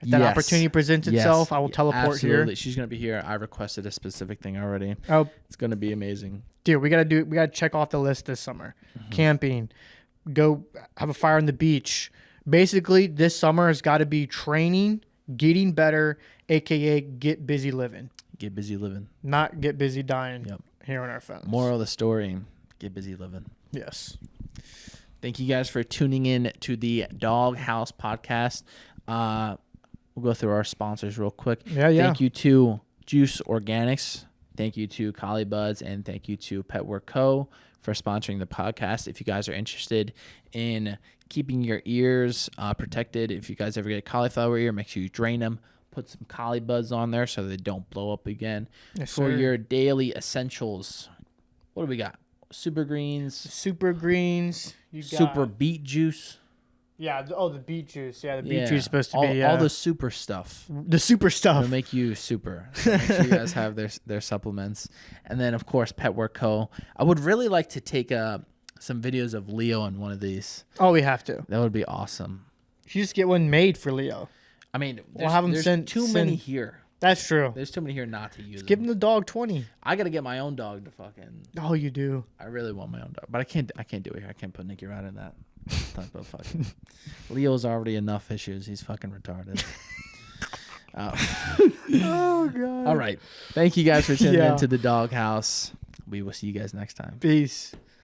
If that opportunity presents itself, I will teleport here. She's gonna be here. I requested a specific thing already. Oh, it's gonna be amazing. Dude, we gotta check off the list this summer. Camping, go have a fire on the beach. Basically, this summer has got to be training, getting better, aka get busy living. Get busy living. Not get busy dying. Yep. here on our phones. Moral of the story: get busy living. Yes. Thank you guys for tuning in to the Dawg House podcast. We'll go through our sponsors real quick. Yeah. Thank you to Juce Organics. Thank you to Caulibuds, and thank you to Petwear Co. for sponsoring the podcast. If you guys are interested in keeping your ears protected, if you guys ever get a cauliflower ear, make sure you drain them. Put some Caulibuds on there so they don't blow up again. Yes, For sir. your daily essentials, what do we got? Super greens, Super greens. You got super beet juice. Yeah. The beet juice. Yeah, the beet juice is supposed to be all the super stuff. the super stuff. It'll make you super. So make sure you guys have their supplements. And then, of course, Petwear Co. I would really like to take some videos of Leo on one of these. Oh, we have to. That would be awesome. You just get one made for Leo. I mean, We'll have 'em there's send- too send- many here. That's true. There's too many here not to use Give them. him the dog 20. I got to get my own dog to fucking... Oh, you do. I really want my own dog. But I can't do it here. I can't put Nicky Rod in that type of fucking... Leo's already enough issues. He's fucking retarded. Oh, God. All right. Thank you guys for tuning Yeah. in to the Dawg House. We will see you guys next time. Peace.